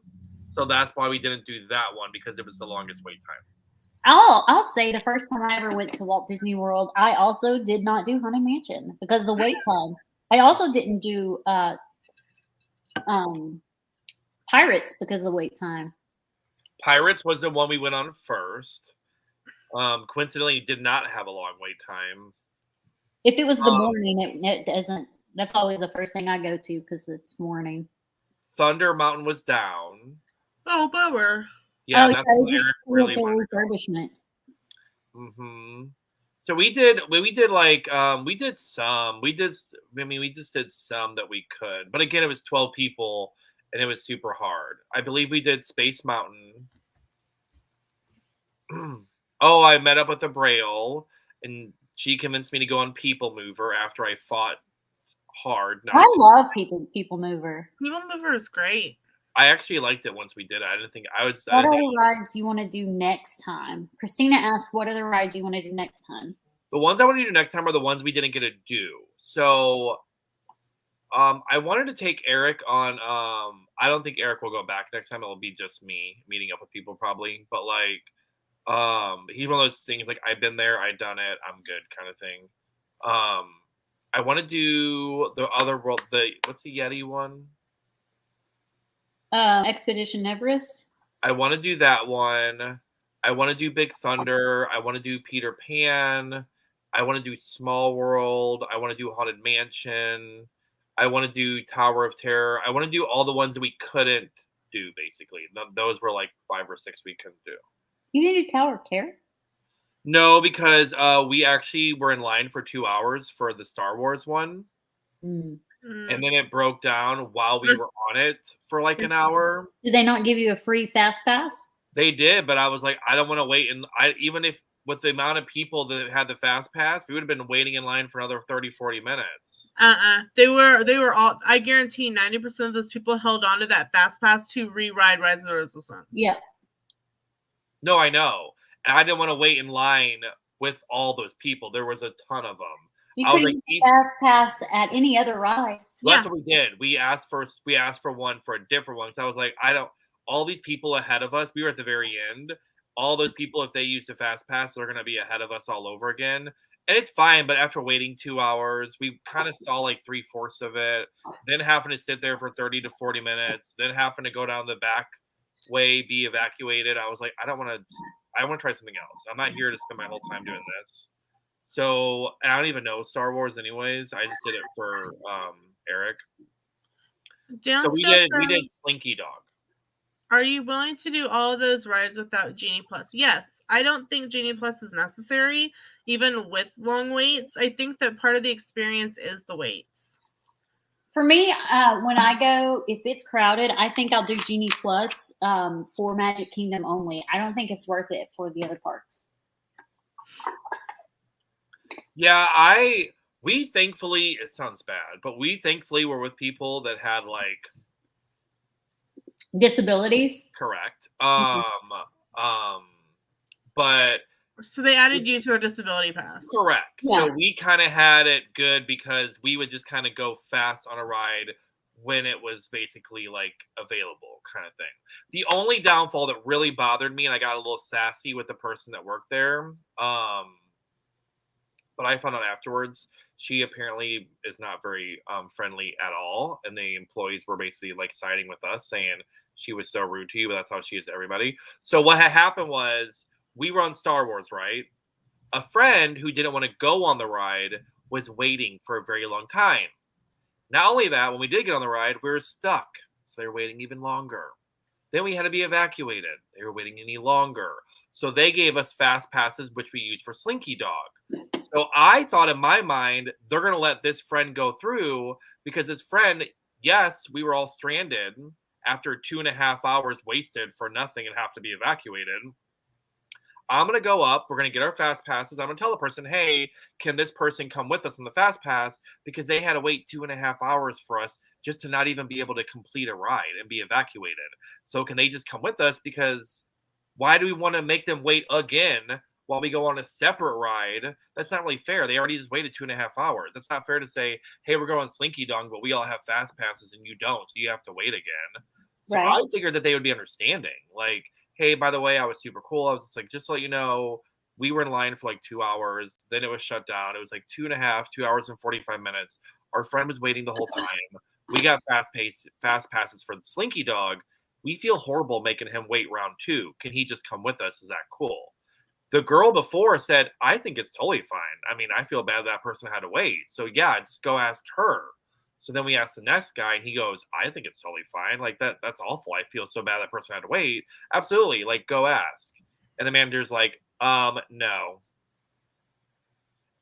So that's why we didn't do that one because it was the longest wait time. I'll say the first time I ever went to Walt Disney World, I also did not do Haunted Mansion because of the wait time. I also didn't do Pirates because of the wait time. Pirates was the one we went on first. Coincidentally, did not have a long wait time. If it was the morning, it doesn't. That's always the first thing I go to because it's morning. Thunder Mountain was down. Oh, bummer. Yeah, oh, that's yeah, what just Eric really really wanted. refurbishment. Mm-hmm. So we did like we did some. We just did some that we could. But again, it was 12 people and it was super hard. I believe we did Space Mountain. Oh, I met up with a Braille and she convinced me to go on People Mover after I fought hard. I love People Mover. People Mover is great. I actually liked it once we did it. I didn't think I would. What are the rides you want to do next time? Christina asked, what are the rides you want to do next time? The ones I want to do next time are the ones we didn't get to do. So I wanted to take Eric on. I don't think Eric will go back next time. It'll be just me meeting up with people probably. But like, he's one of those things like I've been there, I've done it, I'm good kind of thing. I want to do the other world. What's the Yeti one? Expedition Everest. I want to do that one. I want to do Big Thunder. I want to do Peter Pan. I want to do Small World. I want to do Haunted Mansion. I want to do Tower of Terror. I want to do all the ones that we couldn't do, basically. Those were like 5 or 6 we couldn't do. You didn't do Tower of Terror? No, because we actually were in line for 2 hours for the Star Wars one. And then it broke down while we were on it for like an hour. Did they not give you a free fast pass? They did, but I was like, I don't want to wait. And even if with the amount of people that had the fast pass, we would have been waiting in line for another 30, 40 minutes. They were all, I guarantee 90% of those people held on to that fast pass to re-ride Rise of the Resistance. Yeah. No, I know. And I didn't want to wait in line with all those people. There was a ton of them. You I was could like, use fast pass at any other ride. That's what we did. We asked for one for a different one. So I was like, all these people ahead of us, we were at the very end. All those people, if they used a fast pass, they're going to be ahead of us all over again. And it's fine. But after waiting 2 hours, we kind of saw like 3/4 of it. Then having to sit there for 30 to 40 minutes. Then having to go down the back way, be evacuated. I was like, I want to try something else. I'm not here to spend my whole time doing this. So, and I don't even know Star Wars anyways. I just did it for Eric. So we did Slinky Dog. Are you willing to do all of those rides without Genie Plus? Yes. I don't think Genie Plus is necessary, even with long waits. I think that part of the experience is the waits. For me, when I go, if it's crowded, I think I'll do Genie Plus for Magic Kingdom only. I don't think it's worth it for the other parks. Yeah, we thankfully, it sounds bad, but we thankfully were with people that had like disabilities. Correct. But so they added you to a disability pass. Correct. Yeah. So we kind of had it good because we would just kind of go fast on a ride when it was basically like available kind of thing. The only downfall that really bothered me, and I got a little sassy with the person that worked there, but I found out afterwards, she apparently is not very friendly at all. And the employees were basically like siding with us saying she was so rude to you, but that's how she is to everybody. So what had happened was we were on Star Wars, right? A friend who didn't want to go on the ride was waiting for a very long time. Not only that, when we did get on the ride, we were stuck. So they were waiting even longer. Then we had to be evacuated. They were waiting any longer. So they gave us fast passes, which we used for Slinky Dog. So I thought in my mind, they're going to let this friend go through because this friend, yes, we were all stranded after 2.5 hours wasted for nothing and have to be evacuated. I'm going to go up. We're going to get our fast passes. I'm going to tell the person, hey, can this person come with us on the fast pass? Because they had to wait 2.5 hours for us just to not even be able to complete a ride and be evacuated. So can they just come with us? Because why do we want to make them wait again while we go on a separate ride? That's not really fair. They already just waited 2.5 hours. That's not fair to say, hey, we're going Slinky Dog, but we all have fast passes and you don't. So you have to wait again. So Right. I figured that they would be understanding. Like, hey, by the way, I was super cool. I was just like, just to let you know, we were in line for like 2 hours. Then it was shut down. It was like 2 hours and 45 minutes. Our friend was waiting the whole time. We got fast passes for the Slinky Dog. We feel horrible making him wait round 2. Can he just come with us? Is that cool? The girl before said, I think it's totally fine. I mean, I feel bad that person had to wait. So yeah, just go ask her. So then we asked the next guy and he goes, I think it's totally fine. Like that's awful. I feel so bad that person had to wait. Absolutely. Like go ask. And the manager's like, no.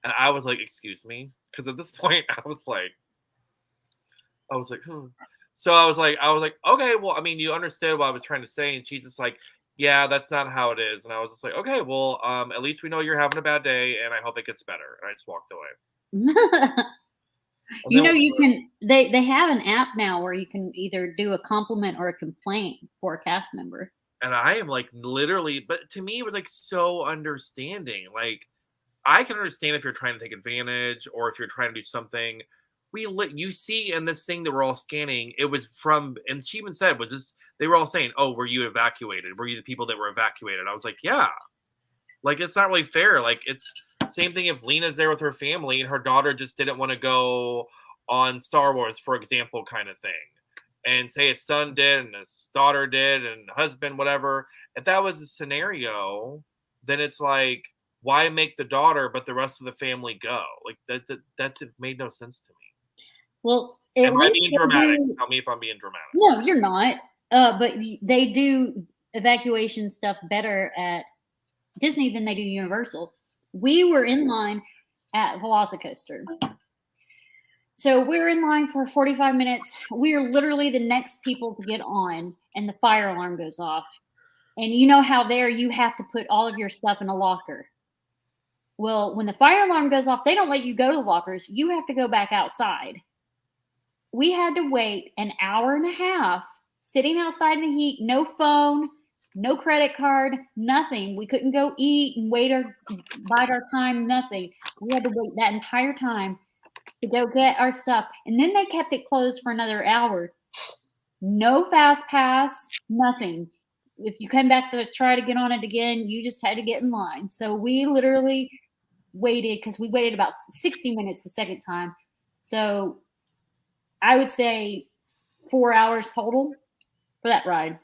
And I was like, excuse me? Because at this point I was like, So I was like, okay, well, I mean, you understood what I was trying to say. And she's just like, yeah, that's not how it is. And I was just like, okay, well, at least we know you're having a bad day and I hope it gets better. And I just walked away. You know, you can, they have an app now where you can either do a compliment or a complaint for a cast member. And I am like literally, but to me, it was like so understanding. Like, I can understand if you're trying to take advantage or if you're trying to do something. You see in this thing that we're all scanning, it was from, and she even said, was this, they were all saying, oh, were you evacuated? Were you the people that were evacuated? I was like, yeah. Like, it's not really fair. Like, it's same thing if Lena's there with her family and her daughter just didn't want to go on Star Wars, for example, kind of thing. And say his son did and his daughter did and husband, whatever. If that was a scenario, then it's like, why make the daughter but the rest of the family go? Like, that made no sense to me. Well, am I being dramatic? Tell me if I'm being dramatic. No, you're not. But they do evacuation stuff better at Disney than they do Universal. We were in line at Velocicoaster. So we're in line for 45 minutes. We are literally the next people to get on, and the fire alarm goes off. And you know how there you have to put all of your stuff in a locker. Well, when the fire alarm goes off, they don't let you go to the lockers. You have to go back outside. We had to wait an hour and a half sitting outside in the heat, no phone, No credit card, nothing. We couldn't go eat and bide our time, nothing. We had to wait that entire time to go get our stuff. And then they kept it closed for another hour. No fast pass, nothing. If you come back to try to get on it again, you just had to get in line. So we literally waited, because we waited about 60 minutes the second time. So I would say 4 hours total for that ride.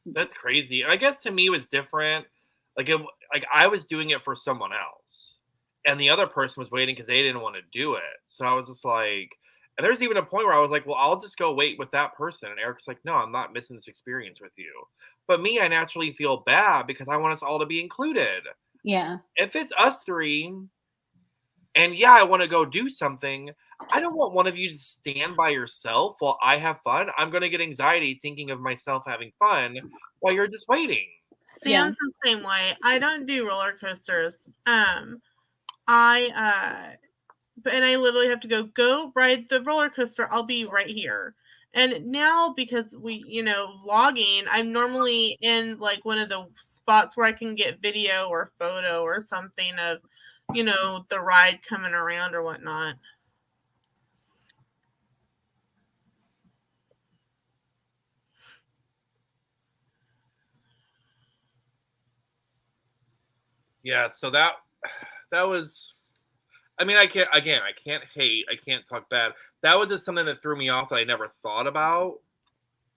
That's crazy. And I guess to me it was different. Like I was doing it for someone else, and the other person was waiting because they didn't want to do it. So I was just like, and there's even a point where I was like, well, I'll just go wait with that person. And Eric's like, no, I'm not missing this experience with you. But me, I naturally feel bad because I want us all to be included. Yeah. If it's us three, and yeah, I want to go do something, I don't want one of you to stand by yourself while I have fun. I'm going to get anxiety thinking of myself having fun while you're just waiting. Sam's the same way. I don't do roller coasters. And I literally have to go ride the roller coaster. I'll be right here. And now, because we, vlogging, I'm normally in like one of the spots where I can get video or photo or something of, the ride coming around or whatnot. Yeah, so that was, I mean, I can't hate, I can't talk bad. That was just something that threw me off that I never thought about.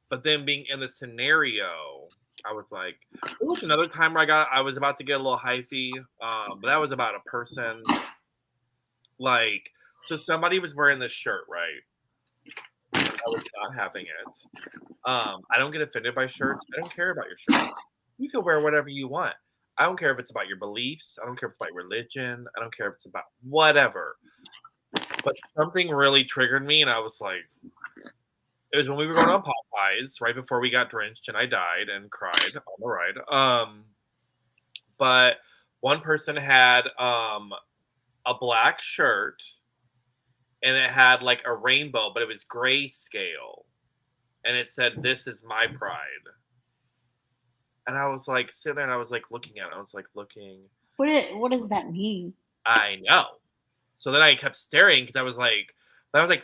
But then being in the scenario, I was like, it was another time where I was about to get a little hyphy, but that was about a person. Like, so somebody was wearing this shirt, right? I was not having it. I don't get offended by shirts. I don't care about your shirts. You can wear whatever you want. I don't care if it's about your beliefs. I don't care if it's about religion. I don't care if it's about whatever. But something really triggered me, and I was like, it was when we were going on Popeyes, right before we got drenched, and I died and cried on the ride. But one person had a black shirt, and it had like a rainbow, but it was grayscale, and it said, "This is my pride." And I was like sitting there, and I was like looking at it. I was like looking. What does that mean? I know. So then I kept staring because I was like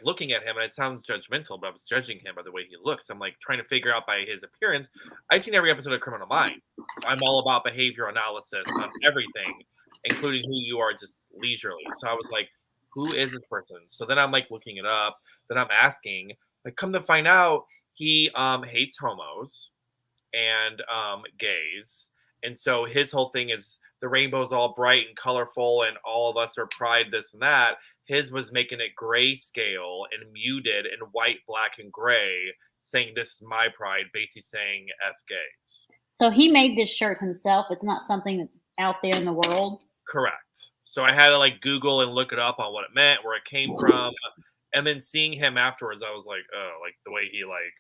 looking at him, and it sounds judgmental, but I was judging him by the way he looks. I'm like trying to figure out by his appearance. I've seen every episode of Criminal Minds, so I'm all about behavior analysis on everything, including who you are just leisurely. So I was like, who is this person? So then I'm like looking it up. Then I'm asking. Like, come to find out, he hates homos and gays, and so his whole thing is the rainbow's all bright and colorful and all of us are pride, this and that. His was making it grayscale and muted and white, black, and gray, saying this is my pride, basically saying F gays. So he made this shirt himself. It's not something that's out there in the world. Correct. So I had to like Google and look it up on what it meant, where it came from, and then seeing him afterwards, I was like, oh, like the way he like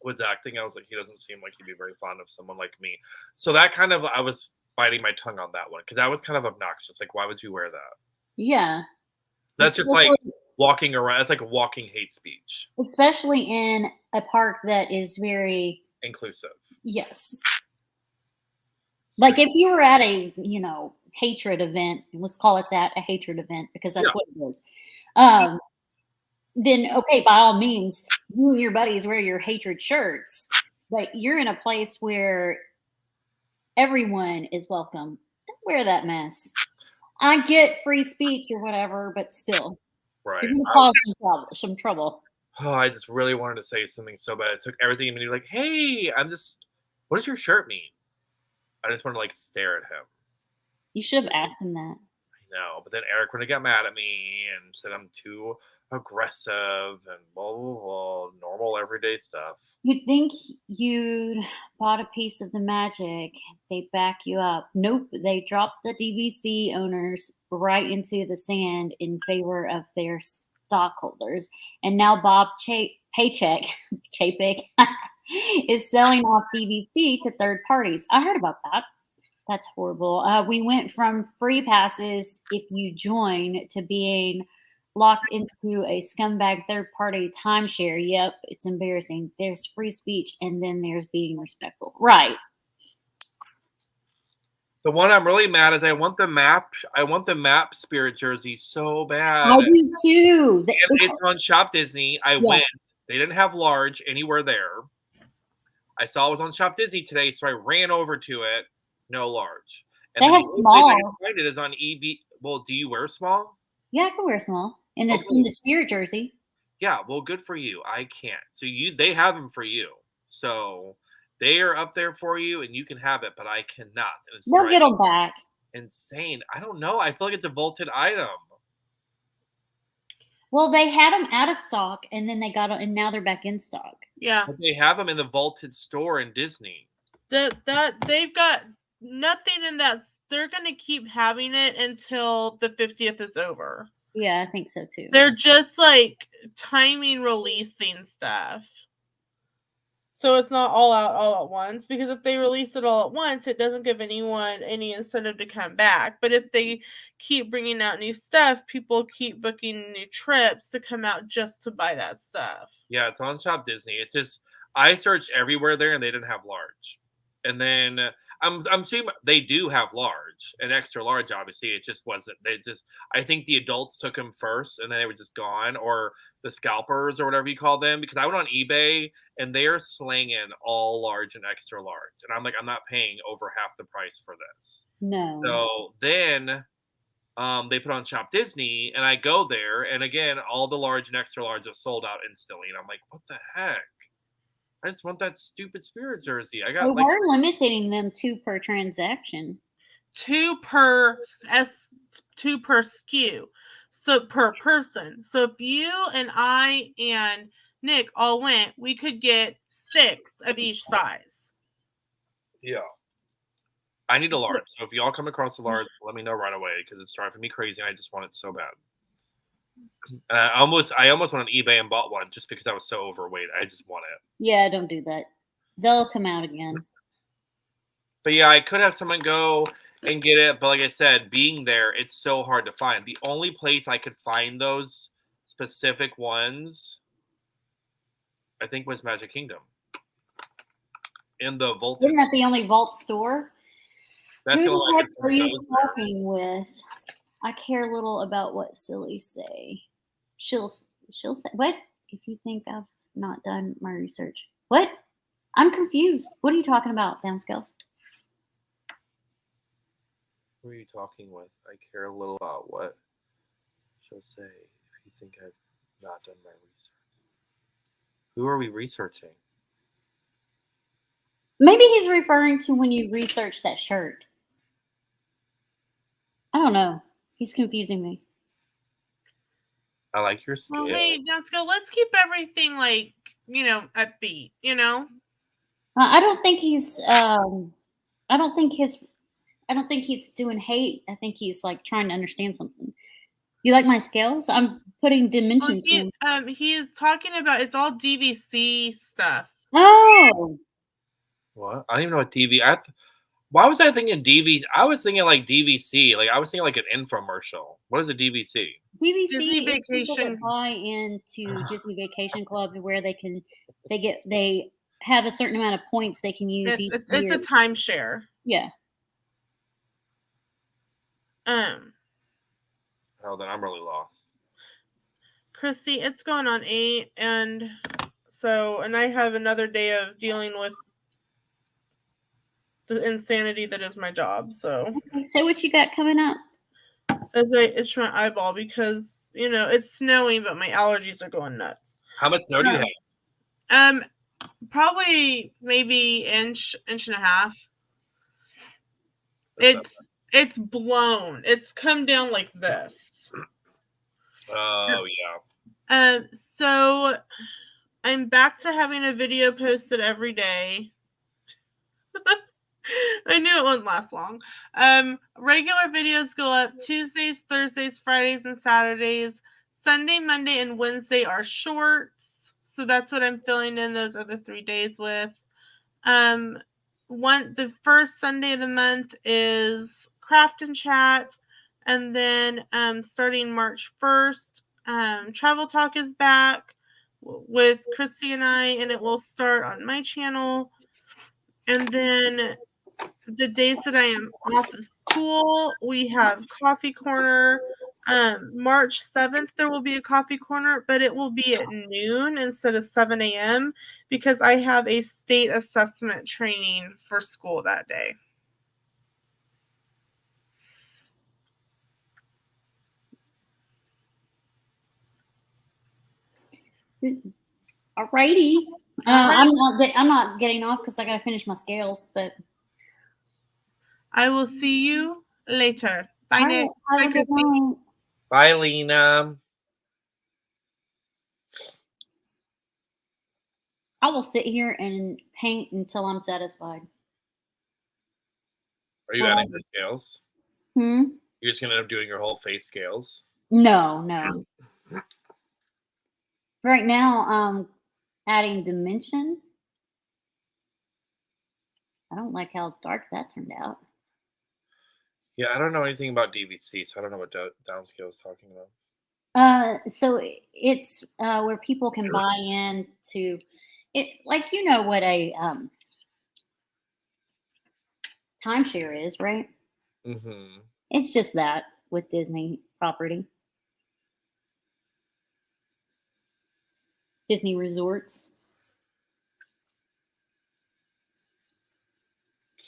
was acting, I was like, he doesn't seem like he'd be very fond of someone like me. So that kind of, I was biting my tongue on that one because that was kind of obnoxious. Like, why would you wear that? Yeah. That's just like walking around. It's like a walking hate speech. Especially in a park that is very inclusive. Yes. Like if you were at a, hatred event, let's call it that, a hatred event, because that's what it is. Then, okay, by all means, you and your buddies wear your hatred shirts, but you're in a place where everyone is welcome. Don't wear that mess. I get free speech or whatever, but still, right, you're going to cause some trouble. Oh, I just really wanted to say something so bad. It took everything in me to be like, hey, what does your shirt mean? I just wanted to like stare at him. You should have asked him that. I know, but then Eric would have got mad at me and said I'm too aggressive and blah, blah, blah, normal everyday stuff. You'd think you'd bought a piece of the magic. They'd back you up. Nope, they dropped the DVC owners right into the sand in favor of their stockholders. And now Bob Chapek is selling off DVC to third parties. I heard about that. That's horrible. We went from free passes if you join to being locked into a scumbag third-party timeshare. Yep, it's embarrassing. There's free speech, and then there's being respectful. Right. The one I'm really mad is I want the map spirit jersey so bad. I do too. And it's on Shop Disney. I went. They didn't have large anywhere there. I saw it was on Shop Disney today, so I ran over to it. No large. And they have small. It is on EB. Well, do you wear small? Yeah, I can wear small in the spirit jersey. Yeah, well, good for you. I can't. So they have them for you. So they are up there for you, and you can have it, but I cannot. They'll get them back. Insane. I don't know. I feel like it's a vaulted item. Well, they had them out of stock, and then they got them, and now they're back in stock. Yeah, but they have them in the vaulted store in Disney. That they've got nothing in that. They're going to keep having it until the 50th is over. Yeah, I think so too. They're just like timing releasing stuff. So it's not all out all at once, because if they release it all at once, it doesn't give anyone any incentive to come back. But if they keep bringing out new stuff, people keep booking new trips to come out just to buy that stuff. Yeah, it's on Shop Disney. It's just, I searched everywhere there and they didn't have large. And then I'm assuming they do have large and extra large. Obviously, it just wasn't. I think the adults took them first, and then they were just gone, or the scalpers or whatever you call them. Because I went on eBay and they are slanging all large and extra large, and I'm like, I'm not paying over half the price for this. No. So then, they put on Shop Disney, and I go there, and again, all the large and extra large are sold out instantly, and I'm like, what the heck? I just want that stupid spirit jersey. I got. We're limiting them 2 per transaction. 2 per SKU, so per person. So if you and I and Nick all went, we could get 6 of each size. Yeah. I need a large. So if y'all come across a large, let me know right away, because it's driving me crazy and I just want it so bad. And I almost went on eBay and bought one just because I was so overweight. I just want it. Yeah, don't do that. They'll come out again. But yeah, I could have someone go and get it. But like I said, being there, it's so hard to find. The only place I could find those specific ones, I think, was Magic Kingdom. In the vault. Isn't that the only vault store? That's Who the the only heck are you talking with? I care little about what silly say. She'll say, what? If you think I've not done my research. What? I'm confused. What are you talking about, downscale? Who are you talking with? I care a little about what she'll say if you think I've not done my research. Who are we researching? Maybe he's referring to when you research that shirt. I don't know. He's confusing me. I like your skill. Well, hey, Jessica, let's keep everything upbeat. I don't think he's. I don't think he's doing hate. I think he's like trying to understand something. You like my scales? I'm putting dimensions. He is talking about, it's all DVC stuff. Oh. What? I don't even know what DV. Why was I thinking DV? I was thinking like DVC. Like I was thinking like an infomercial. What is a DVC? DVC Disney is people Vacation. that buy into Disney Vacation Club, where they have a certain amount of points they can use. It's a timeshare. Yeah. Oh, then I'm really lost. Christy, it's going on 8, and I have another day of dealing with the insanity that is my job. So, okay, so what you got coming up? As I itch my eyeball because it's snowing, but my allergies are going nuts. How much snow do you have? Probably maybe inch and a half. It's blown. It's come down like this. Oh yeah. So I'm back to having a video posted every day. I knew it wouldn't last long. Regular videos go up Tuesdays, Thursdays, Fridays, and Saturdays. Sunday, Monday, and Wednesday are shorts. So that's what I'm filling in those other 3 days with. The first Sunday of the month is Craft and Chat. And then starting March 1st, Travel Talk is back with Christy and I, and it will start on my channel. And then the days that I am off of school, we have Coffee Corner. March 7th, there will be a Coffee Corner, but it will be at noon instead of 7 a.m. because I have a state assessment training for school that day. Alrighty. I'm not getting off because I gotta finish my scales, but I will see you later. Bye, Nick. Bye, Christy. Bye, Lena. I will sit here and paint until I'm satisfied. Are you adding the scales? Hmm? You're just gonna end up doing your whole face scales? No. Right now, adding dimension. I don't like how dark that turned out. Yeah, I don't know anything about DVC, so I don't know what downscale is talking about. So it's where people can buy into it, like you know what a timeshare is, right? Mm-hmm. It's just that with Disney property, Disney resorts.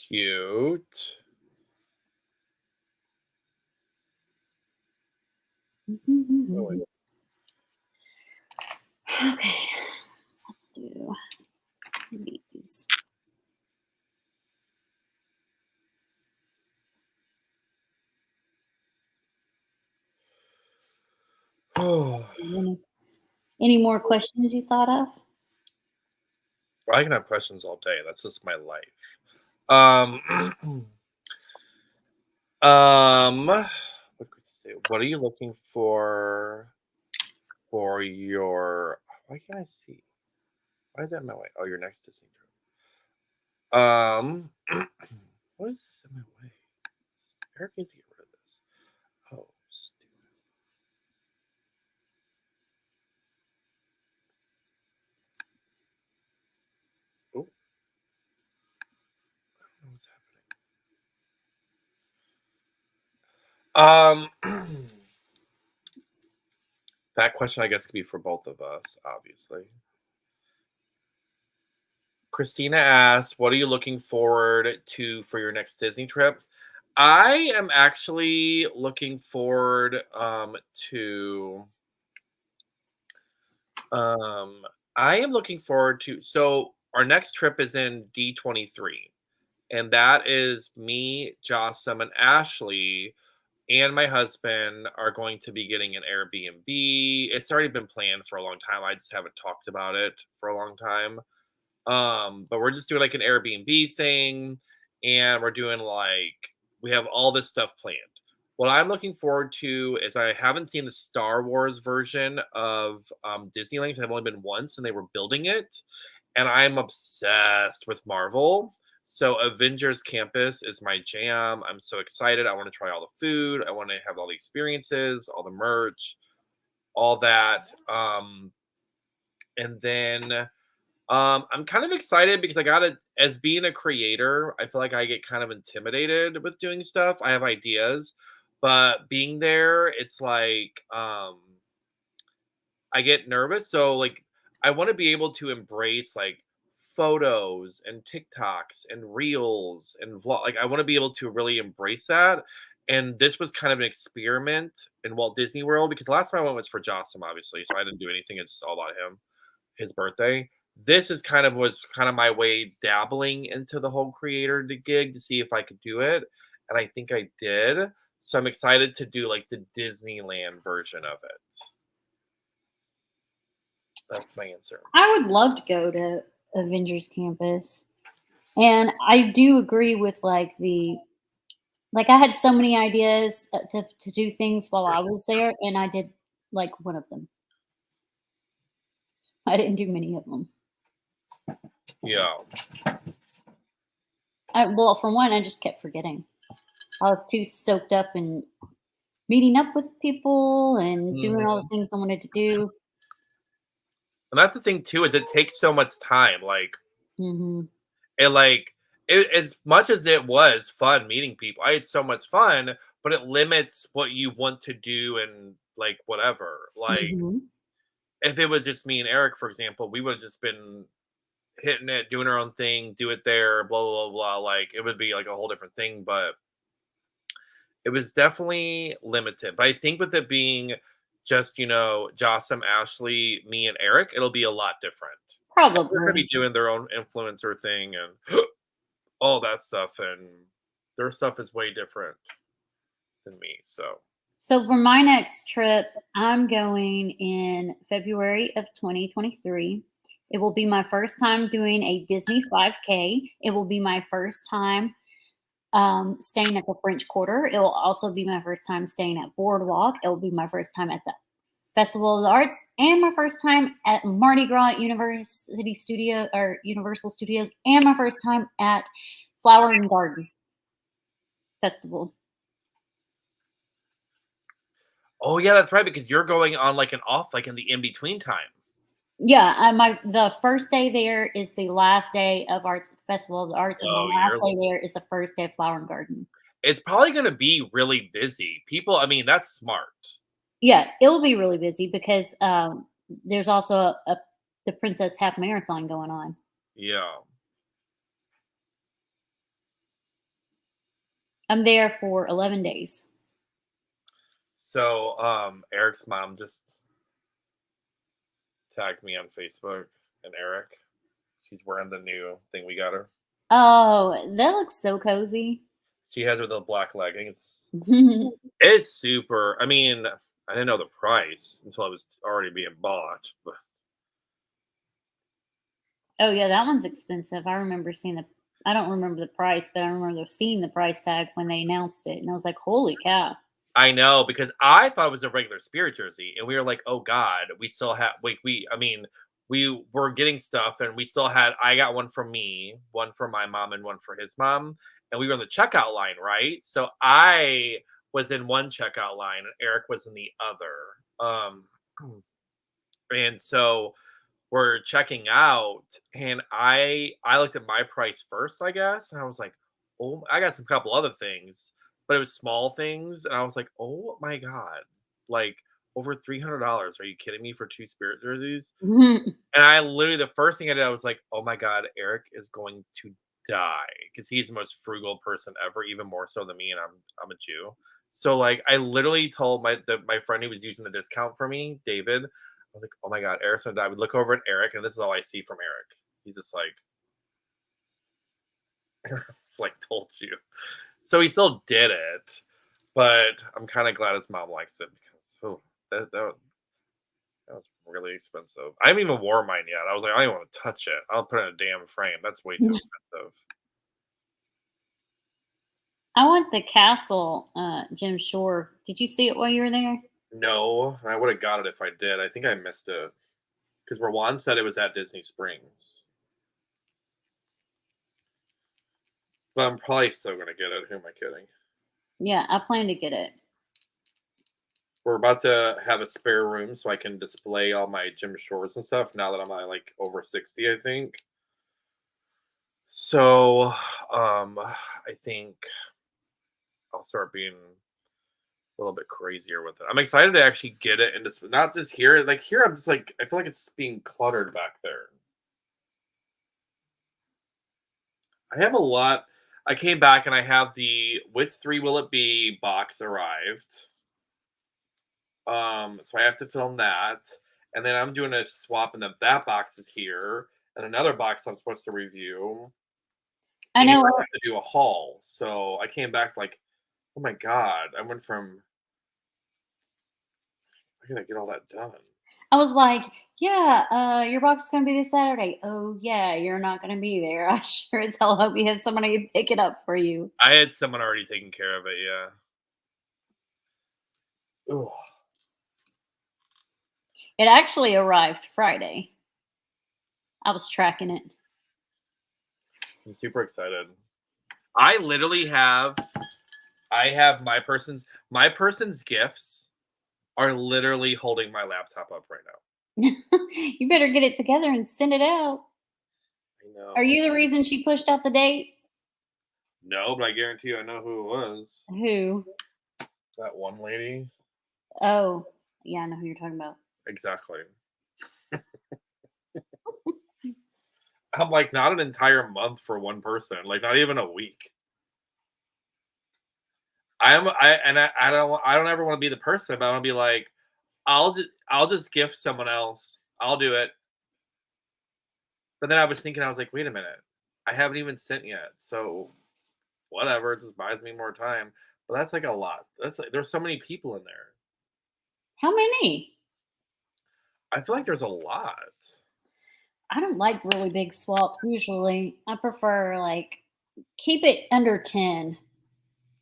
Cute. Oh, okay, let's do these. Oh. Any more questions you thought of? I can have questions all day. That's just my life. What are you looking for your? Why can't I see? Why is that in my way? Oh, your next Disney trip. What is this in my way? Eric needs to get rid of this. Oh, stupid. Oh, I don't know what's happening. That question, I guess, could be for both of us, obviously. Christina asks, what are you looking forward to for your next Disney trip? I am actually looking forward to so our next trip is in D23, and that is me, Jossam, and Ashley and my husband are going to be getting an Airbnb. It's already been planned for a long time. I just haven't talked about it for a long time. But we're just doing like an Airbnb thing, and we're doing we have all this stuff planned. What I'm looking forward to is I haven't seen the Star Wars version of Disneyland. I've only been once, and they were building it, and I'm obsessed with Marvel. So Avengers Campus is my jam. I'm so excited. I want to try all the food. I want to have all the experiences, all the merch, all that. And then I'm kind of excited because as being a creator, I feel like I get kind of intimidated with doing stuff. I have ideas, but being there, it's like I get nervous. So I want to be able to embrace photos and TikToks and reels and vlog. Like I want to be able to really embrace that. And this was kind of an experiment in Walt Disney World because the last time I went was for Jossam, obviously. So I didn't do anything. It's just all about him, his birthday. This was kind of my way dabbling into the whole creator gig to see if I could do it. And I think I did. So I'm excited to do like the Disneyland version of it. That's my answer. I would love to go to Avengers Campus. And I do agree with I had so many ideas to do things while I was there, and I did one of them. I didn't do many of them. Yeah. Well, for one, I just kept forgetting. I was too soaked up in meeting up with people and doing all Mhm. the things I wanted to do. And that's the thing too, is it takes so much time. Like Mhm. it like as much as it was fun meeting people, I had so much fun, but it limits what you want to do and like whatever. Like Mhm. if it was just me and Eric, for example, we would have just been hitting it, doing our own thing, do it there, blah blah blah blah. Like it would be like a whole different thing, but it was definitely limited. But I think with it being just, Jossam, Ashley, me, and Eric, it'll be a lot different. They're gonna be Probably. doing their own influencer thing and all that stuff, and their stuff is way different than me. So So for my next trip, I'm going in February of 2023. It will be my first time doing a Disney 5K. It will be my first time staying at the French Quarter. It will also be my first time staying at Boardwalk. It will be my first time at the Festival of the Arts and my first time at Mardi Gras University Studio or Universal Studios and my first time at Flower and Garden Festival. oh yeah, that's right, because you're going on like an off, like in the in between time. Yeah, the first day there is the last day of Arts Festival of the Arts, and my Oh, last day there is the first day of Flower and Garden. it's probably gonna be really busy. People, I mean, that's smart. Yeah, it will be really busy because there's also the Princess Half Marathon going on. Yeah. I'm there for 11 days. So, Eric's mom just tagged me on Facebook, and Eric, she's wearing the new thing we got her. Oh, that looks so cozy. She has her the black leggings. It's super. I mean, I didn't know the price until it was already being bought. But Oh yeah, that one's expensive. I don't remember the price, but I remember seeing the price tag when they announced it, and I was like, "Holy cow!" I know, because I thought it was a regular Spirit jersey, and we were like, "Oh God, we still have." Like I mean, we were getting stuff, and we still had. I got one for me, one for my mom, and one for his mom, and we were in the checkout line, right? So I was in one checkout line, and Eric was in the other. And so we're checking out, and I looked at my price first, I guess, and I was like, oh, I got some couple other things, but it was small things, and I was like, oh my god, like over $300. Are you kidding me for two Spirit jerseys? And I literally, the first thing I did, I was like, oh my god, Eric is going to die, because he's the most frugal person ever, even more so than me, and I'm a Jew. So like I literally told my friend who was using the discount for me, David, I was like, oh my god, Eric's gonna die. We look over at Eric, and this is all I see from Eric. He's just like, it's like, told you. So he still did it, but I'm kind of glad his mom likes it, because that was really expensive. I haven't even worn mine yet. I was like, I don't even want to touch it. I'll put it in a damn frame. That's way too expensive. I want the castle, Jim Shore. Did you see it while you were there? No, I would have got it if I did. I think I missed it, because Rawan said it was at Disney Springs. But I'm probably still gonna get it. Who am I kidding? Yeah, I plan to get it. We're about to have a spare room so I can display all my Jim Shores and stuff now that I'm like over 60, I think. So, I think I'll start being a little bit crazier with it. I'm excited to actually get it and just not just hear it. Like here, I'm just like, I feel like it's being cluttered back there. I have a lot. I came back and I have the which three will it be box arrived. So I have to film that, and then I'm doing a swap, and that box is here, and another box I'm supposed to review. I And know. I have to do a haul. So I came back like, oh my god, I went from. I gotta get all that done. I was like, yeah, your box is gonna be this Saturday. Oh yeah, you're not gonna be there. I sure as hell hope you have somebody to pick it up for you. I had someone already taking care of it. Yeah. Ugh. It actually arrived Friday. I was tracking it. I'm super excited. I literally have I have my person's gifts are literally holding my laptop up right now. You better get it together and send it out. I know. Are you the reason she pushed out the date? No, but I guarantee you I know who it was. Who? That one lady. Oh, yeah, I know who you're talking about. Exactly. I'm like, not an entire month for one person, like not even a week. I don't ever want to be the person, but I want to be like, I'll just gift someone else. I'll do it. But then I was like, wait a minute, I haven't even sent yet, so whatever, it just buys me more time. But that's like a lot. That's like, there's so many people in there. How many? I feel like there's a lot. I don't like really big swaps usually. I prefer like keep it under 10.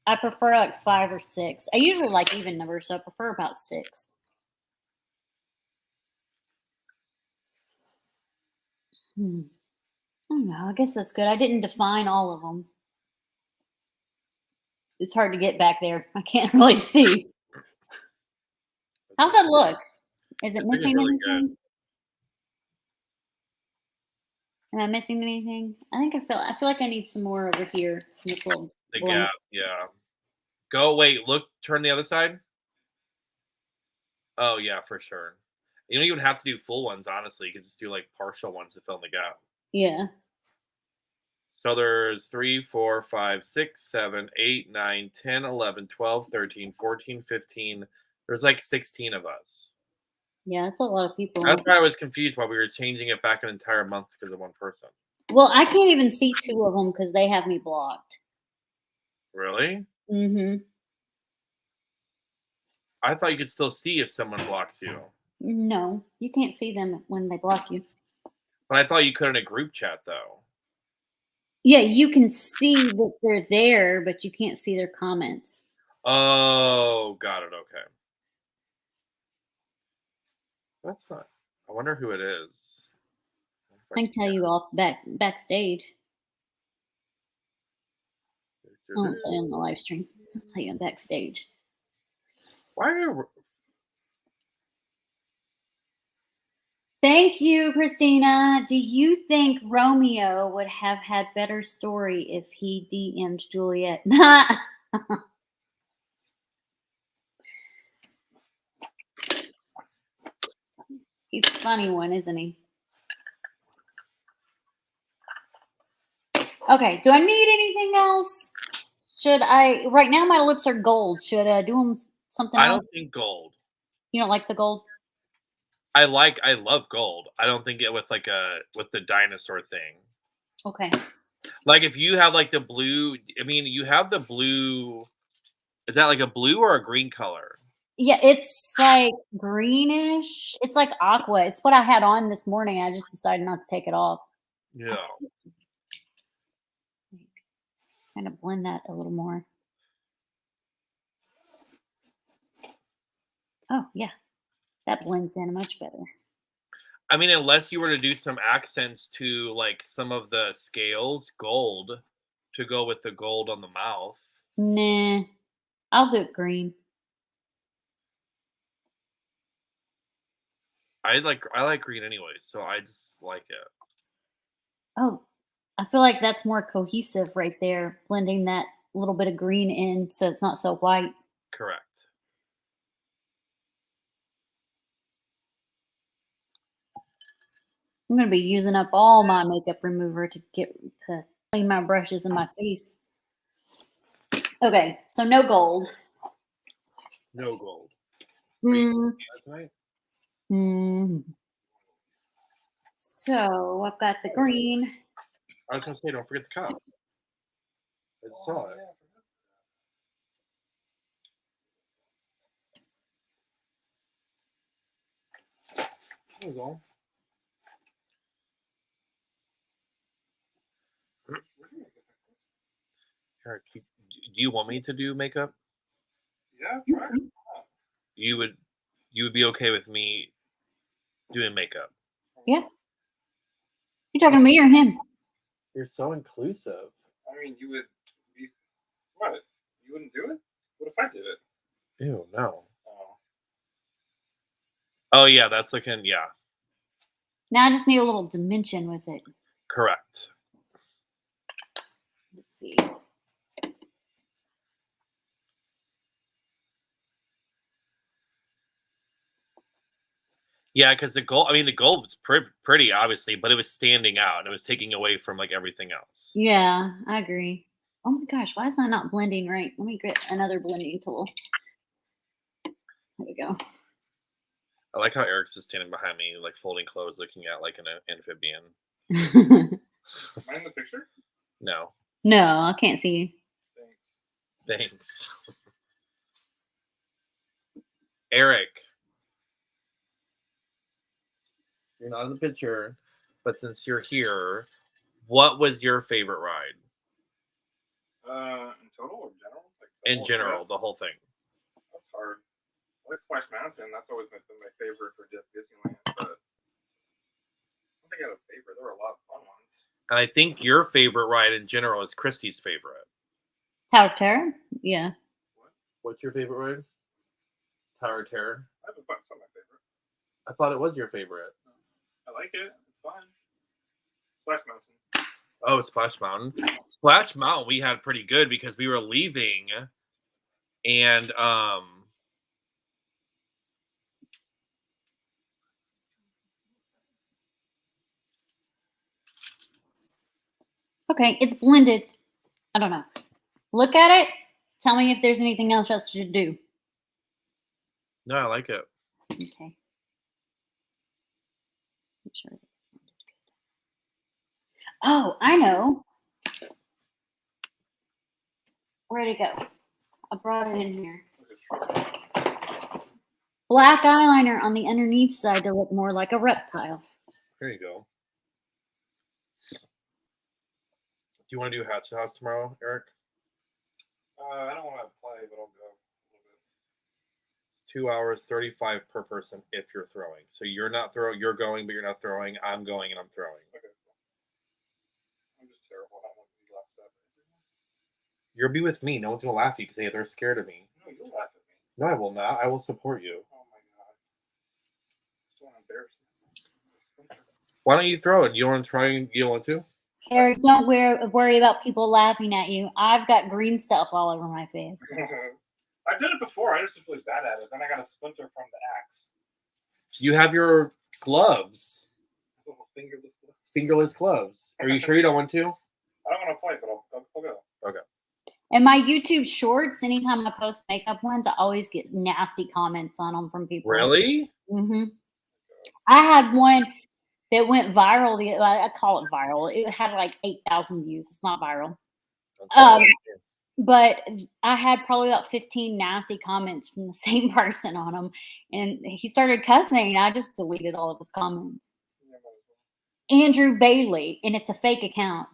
I prefer like 5 or 6. I usually like even numbers, so I prefer about 6. I don't know. I guess that's good. I didn't define all of them. It's hard to get back there. I can't really see. How's that look? Is it missing really anything? good. Am I missing anything? I feel like I need some more over here. This little The blank. gap, yeah. Go, wait, look, turn the other side. Oh, yeah, for sure. You don't even have to do full ones, honestly. You can just do like partial ones to fill in the gap. Yeah. So there's 3, 4, 5, 6, 7, 8, 9, 10, 11, 12, 13, 14, 15. There's like 16 of us. Yeah, that's a lot of people. That's why I was confused why we were changing it back an entire month because of one person. Well, I can't even see 2 of them because they have me blocked. Really? Mm-hmm. I thought you could still see if someone blocks you. No, you can't see them when they block you. But I thought you could in a group chat, though. Yeah, you can see that they're there, but you can't see their comments. Oh, got it. Okay. That's not. I wonder who it is. I can tell you off backstage. I won't tell you on the live stream. I'll tell you on backstage. Why are Thank you, Christina. Do you think Romeo would have had better story if he DM'd Juliet? He's a funny one, isn't he? Okay, do I need anything else? Should I, right now my lips are gold. Should I do them something else? I don't think gold. You don't like the gold? I love gold. I don't think it with the dinosaur thing. Okay. Like if you have like the blue, I mean, you have the blue. Is that like a blue or a green color? Yeah, it's like greenish. It's like aqua. It's what I had on this morning. I just decided not to take it off. Yeah. Kind of blend that a little more. Oh, yeah. That blends in much better. I mean, unless you were to do some accents to like some of the scales, gold, to go with the gold on the mouth. Nah, I'll do it green. I like green anyway, so I just like it. Oh, I feel like that's more cohesive right there, blending that little bit of green in so it's not so white. Correct. I'm going to be using up all my makeup remover to clean my brushes and my face. Okay, so no gold. No gold. So I've got the green. I was gonna say, don't forget the cup. I saw it. There you go. Eric, do you want me to do makeup? Yeah, try it. You would be okay with me doing makeup? Yeah. You talking to me or him? You're so inclusive. I mean, you would be what? You wouldn't do it? if I did it? Ew, no. Oh. Oh, yeah, that's looking, yeah. Now I just need a little dimension with it. Correct. Let's see. Yeah, because the gold, I mean, the gold was pretty, obviously, but it was standing out and it was taking away from like everything else. Yeah, I agree. Oh my gosh, why is that not blending right? Let me get another blending tool. There we go. I like how Eric's just standing behind me, like folding clothes, looking at like an amphibian. Am I in the picture? No. No, I can't see you. Thanks. Eric. You're not in the picture, but since you're here, what was your favorite ride? In total or general? Like the In whole general, trip? the whole thing. That's hard. I like Splash Mountain. That's always been my favorite for Disneyland, but I don't think I had a favorite. There were a lot of fun ones. And I think your favorite ride in general is Christy's favorite. Tower of Terror? Yeah. What's your favorite ride? Tower of Terror. I have a bunch of my favorite. I thought it was your favorite. I like it. It's fun. Splash Mountain. Oh, Splash Mountain. Splash Mountain we had pretty good because we were leaving and Okay, it's blended. I don't know. Look at it. Tell me if there's anything else I should do. no, I like it. Okay. Make sure. Oh, I know. Where'd it go? I brought it in here. Black eyeliner on the underneath side to look more like a reptile. There you go. Do you want to do Hatchet House tomorrow, Eric? I don't want to play, but I'll go a little bit. 2 hours, 35 per person if you're throwing. So you're not throwing, you're going, but you're not throwing. I'm going and I'm throwing. Okay. I'm just terrible. I don't want to be laughed at. You'll be with me. No one's gonna laugh at you because they're scared of me. No, you'll laugh at me. No, I will not. I will support you. Oh my god. I just want to embarrass myself. Why don't you throw it? You want to try? You don't want to? Eric, don't worry about people laughing at you. I've got green stuff all over my face. I did it before. I was just really bad at it. Then I got a splinter from the axe. You have your gloves, Little fingerless gloves. fingerless gloves. Are you sure you don't want to? I don't want to play, but I'll go. Okay. And my YouTube shorts, anytime I post makeup ones, I always get nasty comments on them from people. Really? Mm-hmm. I had one that went viral. I call it viral. It had like 8,000 views. It's not viral. But I had probably about 15 nasty comments from the same person on them. And he started cussing. I just deleted all of his comments. Andrew Bailey, and it's a fake account.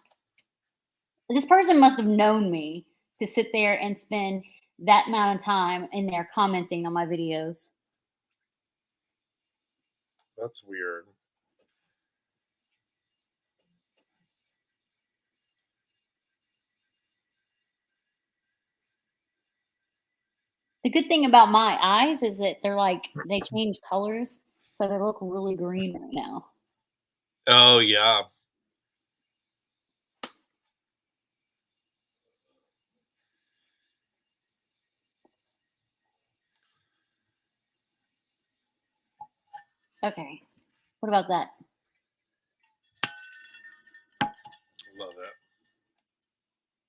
This person must have known me to sit there and spend that amount of time in there commenting on my videos. That's weird. The good thing about my eyes is that they're like, they change colors. So they look really green right now. Oh, yeah. Okay. What about that? Love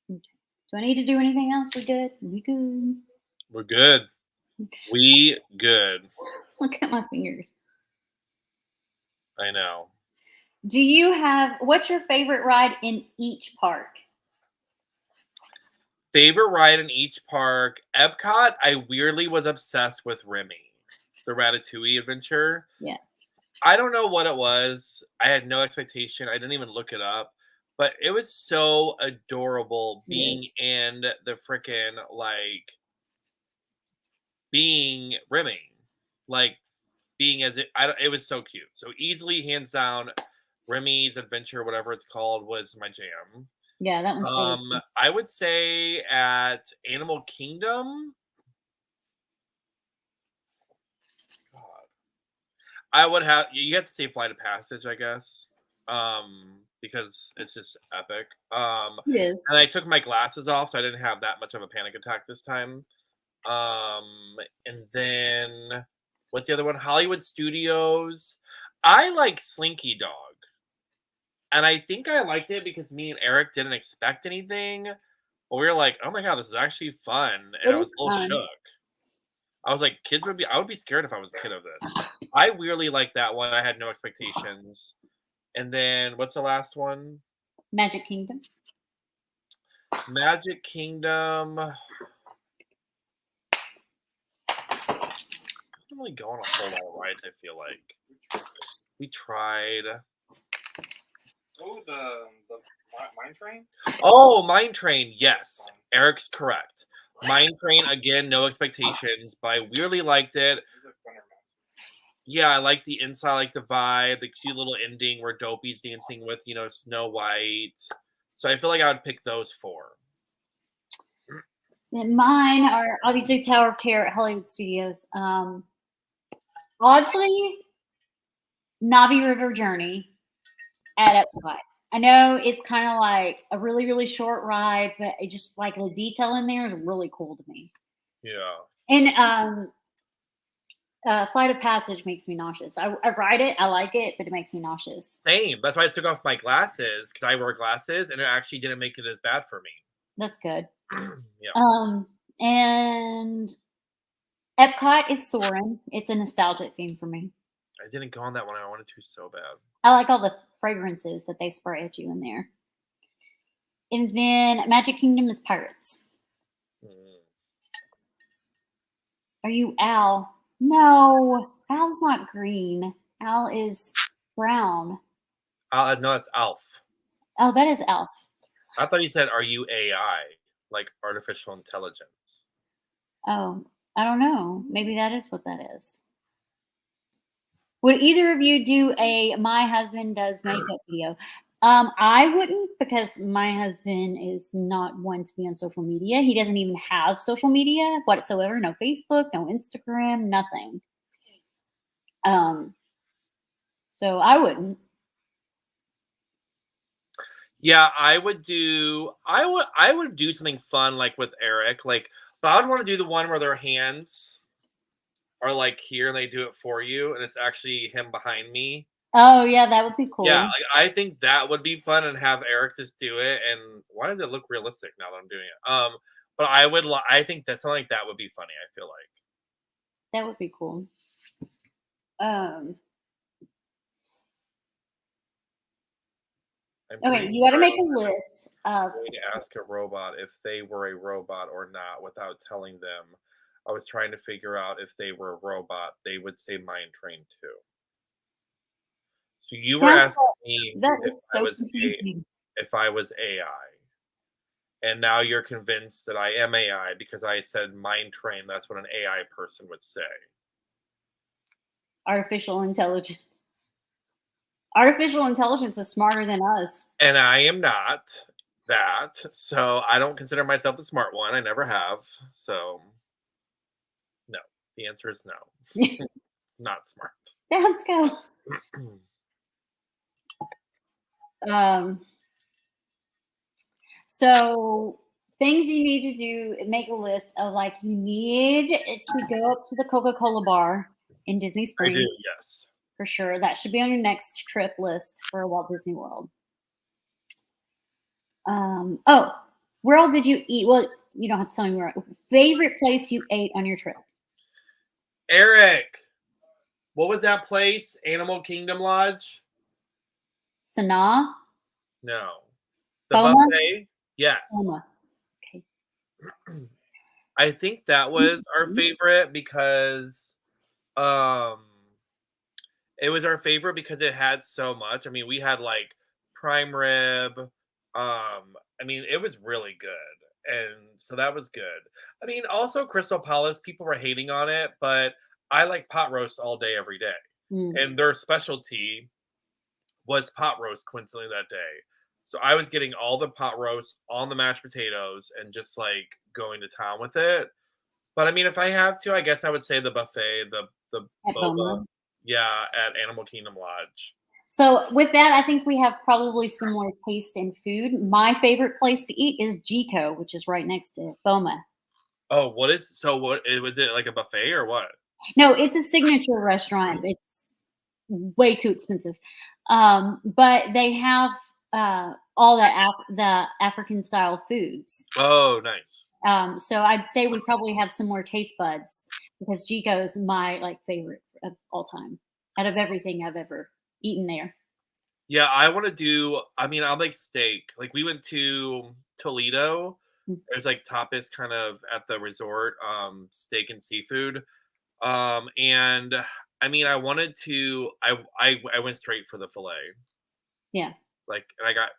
it. Okay. Do I need to do anything else? We good? We good? We're good. We good. Look at my fingers. I know. Do you have, what's your favorite ride in each park? Favorite ride in each park? Epcot, I weirdly was obsessed with Remy, the Ratatouille adventure. Yeah. I don't know what it was. I had no expectation. I didn't even look it up. But it was so adorable being in the freaking, like, being Remy. Like, being as it was so cute. So easily, hands down, Remy's Adventure, whatever it's called, was my jam. Yeah, that one's really I would say at Animal Kingdom, I would have you have to say Flight of Passage, I guess. Because it's just epic. It is. And I took my glasses off, so I didn't have that much of a panic attack this time. And then what's the other one? Hollywood Studios. I like Slinky Dog. And I think I liked it because me and Eric didn't expect anything. But we were like, oh my god, this is actually fun. And It I was is a little fun. shook. I was like, I would be scared if I was a kid of this. I really liked that one. I had no expectations. And then what's the last one? Magic Kingdom. Magic Kingdom. I'm really going on a whole lot of rides, I feel like. We tried. Oh, the mine train? Oh, Mine Train. Yes. Eric's correct. Mine Train, again, no expectations, but I really liked it. Yeah, I like the inside, I like the vibe, the cute little ending where Dopey's dancing with, Snow White. So I feel like I would pick those 4. And mine are obviously Tower of Terror at Hollywood Studios. Oddly, Navi River Journey at Epcot. I know it's kind of like a really, really short ride, but it just like the detail in there is really cool to me. Yeah. And Flight of Passage makes me nauseous. I ride it, I like it, but it makes me nauseous. Same. That's why I took off my glasses, because I wear glasses, and it actually didn't make it as bad for me. That's good. Yeah. And Epcot is Soarin'. It's a nostalgic theme for me. I didn't go on that one. I wanted to so bad. I like all the fragrances that they spray at you in there. And then Magic Kingdom is Pirates. Are you Al? No, Al's not green. Al is brown. No, it's Alf. Oh, that is Alf. I thought you said, are you AI? Like artificial intelligence. Oh, I don't know. Maybe that is what that is. Would either of you do a My Husband Does Makeup video? I wouldn't, because my husband is not one to be on social media. He doesn't even have social media whatsoever. No Facebook, no Instagram, nothing. So I wouldn't. Yeah, I would do something fun like with Eric, but I would want to do the one where their hands are like here and they do it for you, and it's actually him behind me. Oh yeah, that would be cool. Yeah, I think that would be fun, and have Eric just do it. And why does it look realistic now that I'm doing it? But I think that something like that would be funny. I feel like that would be cool. Okay, you got to make a list of. Going to ask a robot if they were a robot or not without telling them. I was trying to figure out if they were a robot. They would say Mine Train too. So you were asking me if I was AI. And now you're convinced that I am AI because I said Mine Train. That's what an AI person would say. Artificial intelligence. Artificial intelligence is smarter than us. And I am not that. So I don't consider myself the smart one. I never have. So no. The answer is no. Not smart. Let's go. So things you need to do, make a list of you need to go up to the Coca-Cola bar in Disney Springs. I do, yes. For sure. That should be on your next trip list for Walt Disney World. Where all did you eat? Well, you don't have to tell me where. Favorite place you ate on your trip? Eric, what was that place? Animal Kingdom Lodge? Sanaa? No. The Boma? buffet? Yes. Boma. Okay. I think that was our favorite because it was our favorite because it had so much. I mean, we had prime rib. I mean, it was really good. And so that was good. I mean, also Crystal Palace, people were hating on it, but I like pot roast all day, every day. And their specialty was pot roast coincidentally that day. So I was getting all the pot roast on the mashed potatoes and just going to town with it. But I mean, if I have to, I guess I would say the buffet, the boba. Yeah, at Animal Kingdom Lodge. So with that, I think we have probably similar taste in food. My favorite place to eat is Gico, which is right next to Boma. Oh, what was it, like a buffet or what? No, it's a signature restaurant. It's way too expensive. But they have all the African style foods. Oh, nice. So I'd say we probably have similar taste buds because Gico is my favorite of all time out of everything I've ever eaten there. Yeah, I like steak. Like we went to Toledo. There's like tapas kind of at the resort, steak and seafood. And I wanted to I went straight for the fillet. Yeah. Like, and I got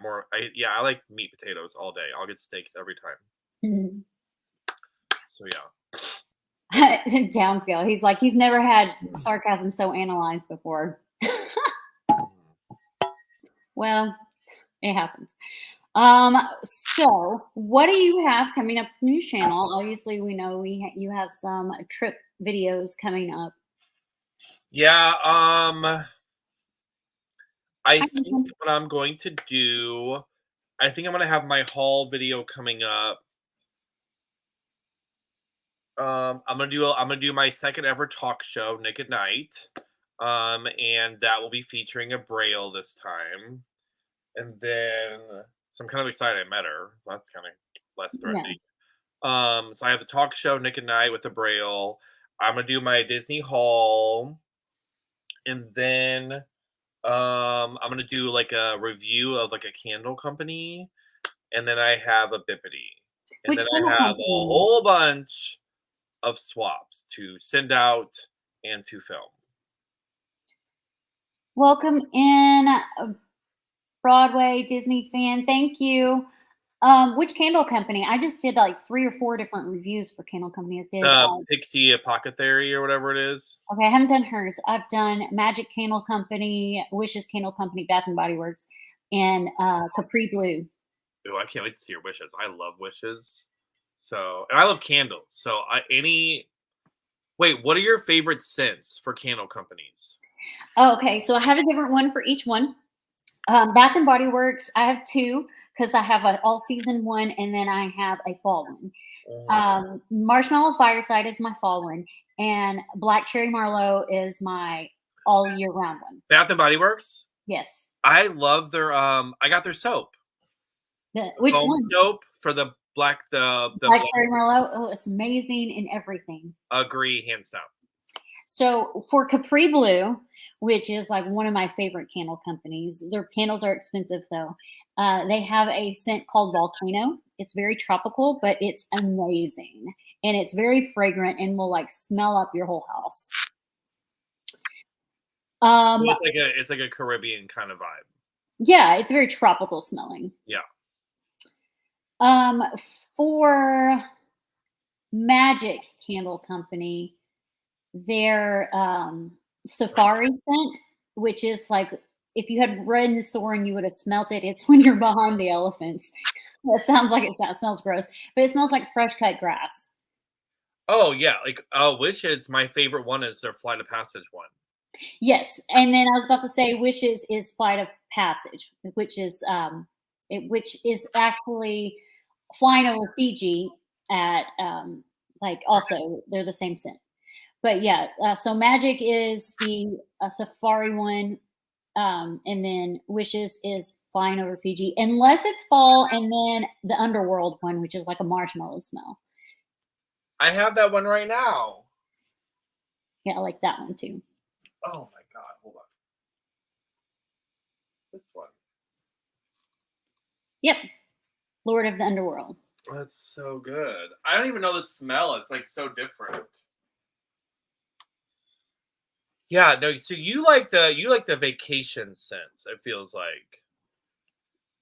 more. I like meat potatoes all day. I'll get steaks every time. Mm-hmm. So yeah. Downscale. He's never had sarcasm so analyzed before. Well, it happens. So what do you have coming up in your channel? Obviously, we know you have some trip videos coming up. Yeah. I think what I'm going to do, I think I'm going to have my haul video coming up. I'm gonna do my second ever talk show, Nick at Night. And that will be featuring a Braille this time. And then, so I'm kind of excited I met her. That's kind of less threatening. Yeah. So I have the talk show, Nick at Night with a Braille. I'm gonna do my Disney haul. And then I'm gonna do like a review of like a candle company. And then I have a Bippity. And then I have a whole bunch of swaps to send out and to film. Welcome in, Broadway Disney fan. Thank you. Which candle company? I just did like 3 or 4 different reviews for candle companies. Pixie Apothecary or whatever it is. Okay, I haven't done hers. I've done Magic Candle Company, Wishes Candle Company, Bath and Body Works, and Capri Blue. Oh, I can't wait to see your Wishes. I love Wishes. So, and I love candles. So, wait, what are your favorite scents for candle companies? Oh, okay, so I have a different one for each one. Bath and Body Works, I have 2 because I have an all-season one and then I have a fall one. Marshmallow Fireside is my fall one, and Black Cherry Marlowe is my all-year-round one. Bath and Body Works? Yes. I love their I got their soap. Which one? Soap for the Black Cherry Marlowe. Oh, it's amazing in everything. Agree, hands down. So for Capri Blue, which is like one of my favorite candle companies, their candles are expensive though. They have a scent called Volcano. It's very tropical, but it's amazing, and it's very fragrant and will like smell up your whole house. It's like a Caribbean kind of vibe. Yeah, it's very tropical smelling. Yeah. For Magic Candle Company, their Safari scent, which is like if you had ridden Soarin', you would have smelt it. It's when you're behind the elephants. That sounds like it smells gross, but it smells like fresh cut grass. Oh yeah, like Wishes. My favorite one is their Flight of Passage one. Yes, and then I was about to say Wishes is Flight of Passage, which is actually flying over Fiji at also they're the same scent. But yeah, so Magic is the Safari one, and then Wishes is flying over Fiji, unless it's fall, and then the Underworld one, which is like a marshmallow smell. I have that one right now. Yeah, I like that one too. Oh my god, hold on. This one. Yep. Lord of the Underworld. That's so good. I don't even know the smell. It's like so different. Yeah, no, so you like the vacation sense, it feels like.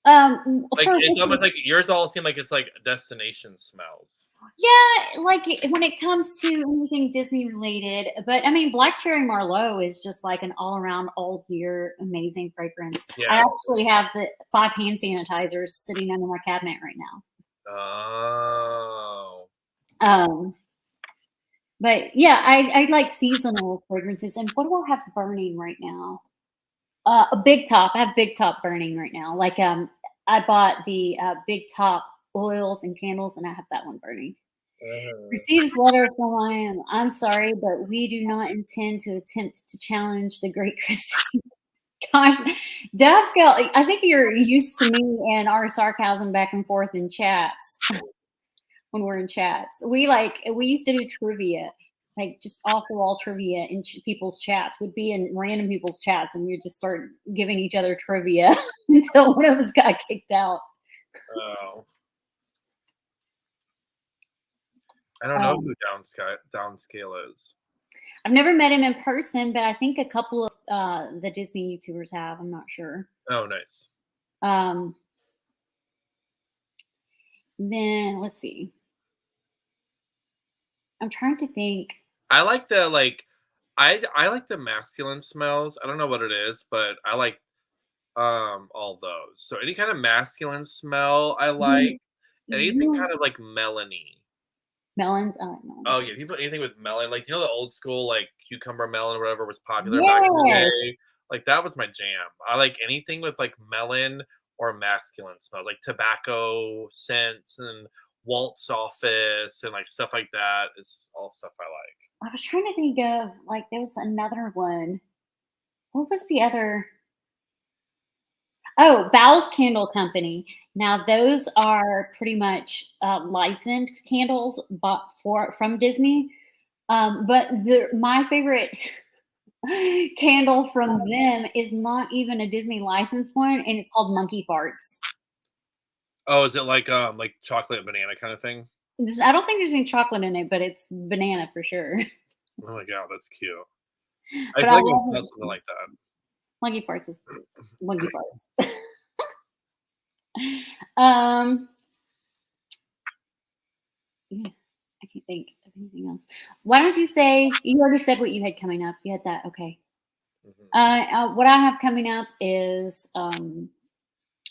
It's almost like yours all seem like it's like destination smells. Yeah, like when it comes to anything Disney related, but I mean, Black Cherry Marlowe is just like an all-around, all-year amazing fragrance. Yeah. I actually have the 5 hand sanitizers sitting under my cabinet right now. Oh. But yeah, I like seasonal fragrances. And what do I have burning right now? A Big Top. I have Big Top burning right now. Like I bought the Big Top oils and candles, and I have that one burning. Receives letter from I'm sorry, but we do not intend to attempt to challenge the great Christy. Gosh, Dad Scout, I think you're used to me and our sarcasm back and forth in chats. When we're in chats, we used to do trivia, like just off the wall trivia in people's chats. We'd be in random people's chats, and we'd just start giving each other trivia until one of us got kicked out. Oh. I don't know who Downscale is. I've never met him in person, but I think a couple of the Disney YouTubers have. I'm not sure. Oh, nice. Then let's see. I'm trying to think. I like the I like the masculine smells. I don't know what it is, but I like all those. So any kind of masculine smell I like. Anything kind of like melony. Melons. I like melons. Oh yeah, if you put anything with melon, like the old school like cucumber melon or whatever was popular back in the day. Like that was my jam. I like anything with like melon or masculine smells, like tobacco scents and Walt's office and like stuff like that. Is all stuff I like. I was trying to think of like there was another one. What was the other? Oh, Bowles Candle Company. Now those are pretty much licensed candles bought from Disney. But my favorite candle from them is not even a Disney licensed one, and it's called Monkey Farts. Oh, is it like chocolate and banana kind of thing? I don't think there's any chocolate in it, but it's banana for sure. Oh my god, that's cute. I feel like it smells something like that. Monkey Farts is Monkey Farts. Yeah, I can't think of anything else. Why don't you say you already said what you had coming up? You had that, okay. What I have coming up is I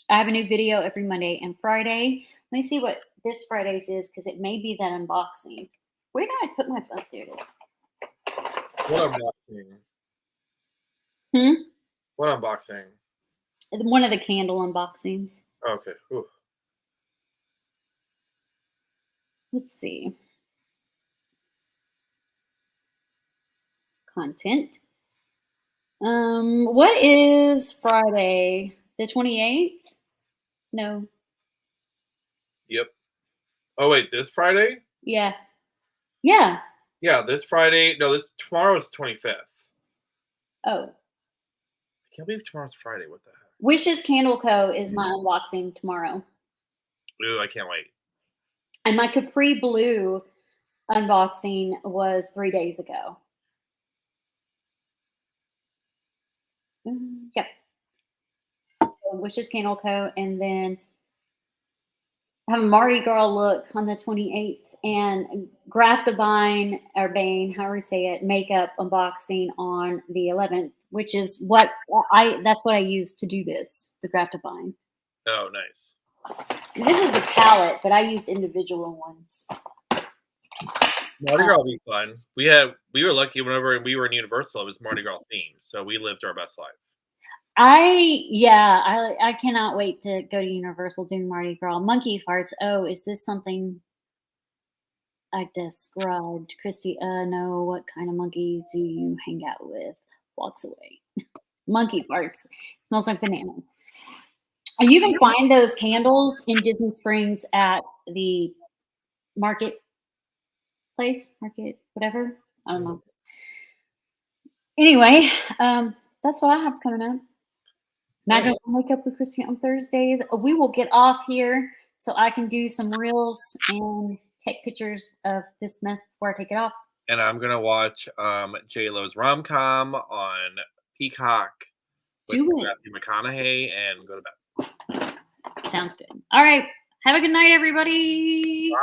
have a new video every Monday and Friday. Let me see what this Friday's is because it may be that unboxing. Where did I put my phone? There it is. What unboxing? What unboxing? One of the candle unboxings. Okay. Ooh. Let's see. Content. What is Friday? The 28th? No. Yep. Oh wait, this Friday? Yeah. Yeah. Yeah, this Friday. No, tomorrow is 25th. Oh. I can't believe tomorrow's Friday. What the heck? Wishes Candle Co. is my unboxing tomorrow. Ooh, I can't wait. And my Capri Blue unboxing was 3 days ago. Yep. So Wishes Candle Co. And then I have a Mardi Gras look on the 28th and Bane, however you say it, makeup unboxing on the 11th, which is that's what I use to do this, the Bane. Oh, nice. This is the palette, but I used individual ones. Mardi Gras will be fun. We were lucky whenever we were in Universal, it was Mardi Gras themed, so we lived our best life. I cannot wait to go to Universal doing Mardi Gras. Monkey Farts. Oh, is this something I described? Christy, no, what kind of monkey do you hang out with? Walks away. Monkey Farts. Smells like bananas. You can find those candles in Disney Springs at the market, whatever. I don't know. Anyway, that's what I have coming up. Magical Makeup with Christy on Thursdays. We will get off here so I can do some reels and take pictures of this mess before I take it off. And I'm gonna watch J-Lo's rom-com on Peacock with Matthew McConaughey and go to bed. Sounds good. All right. Have a good night, everybody. Bye.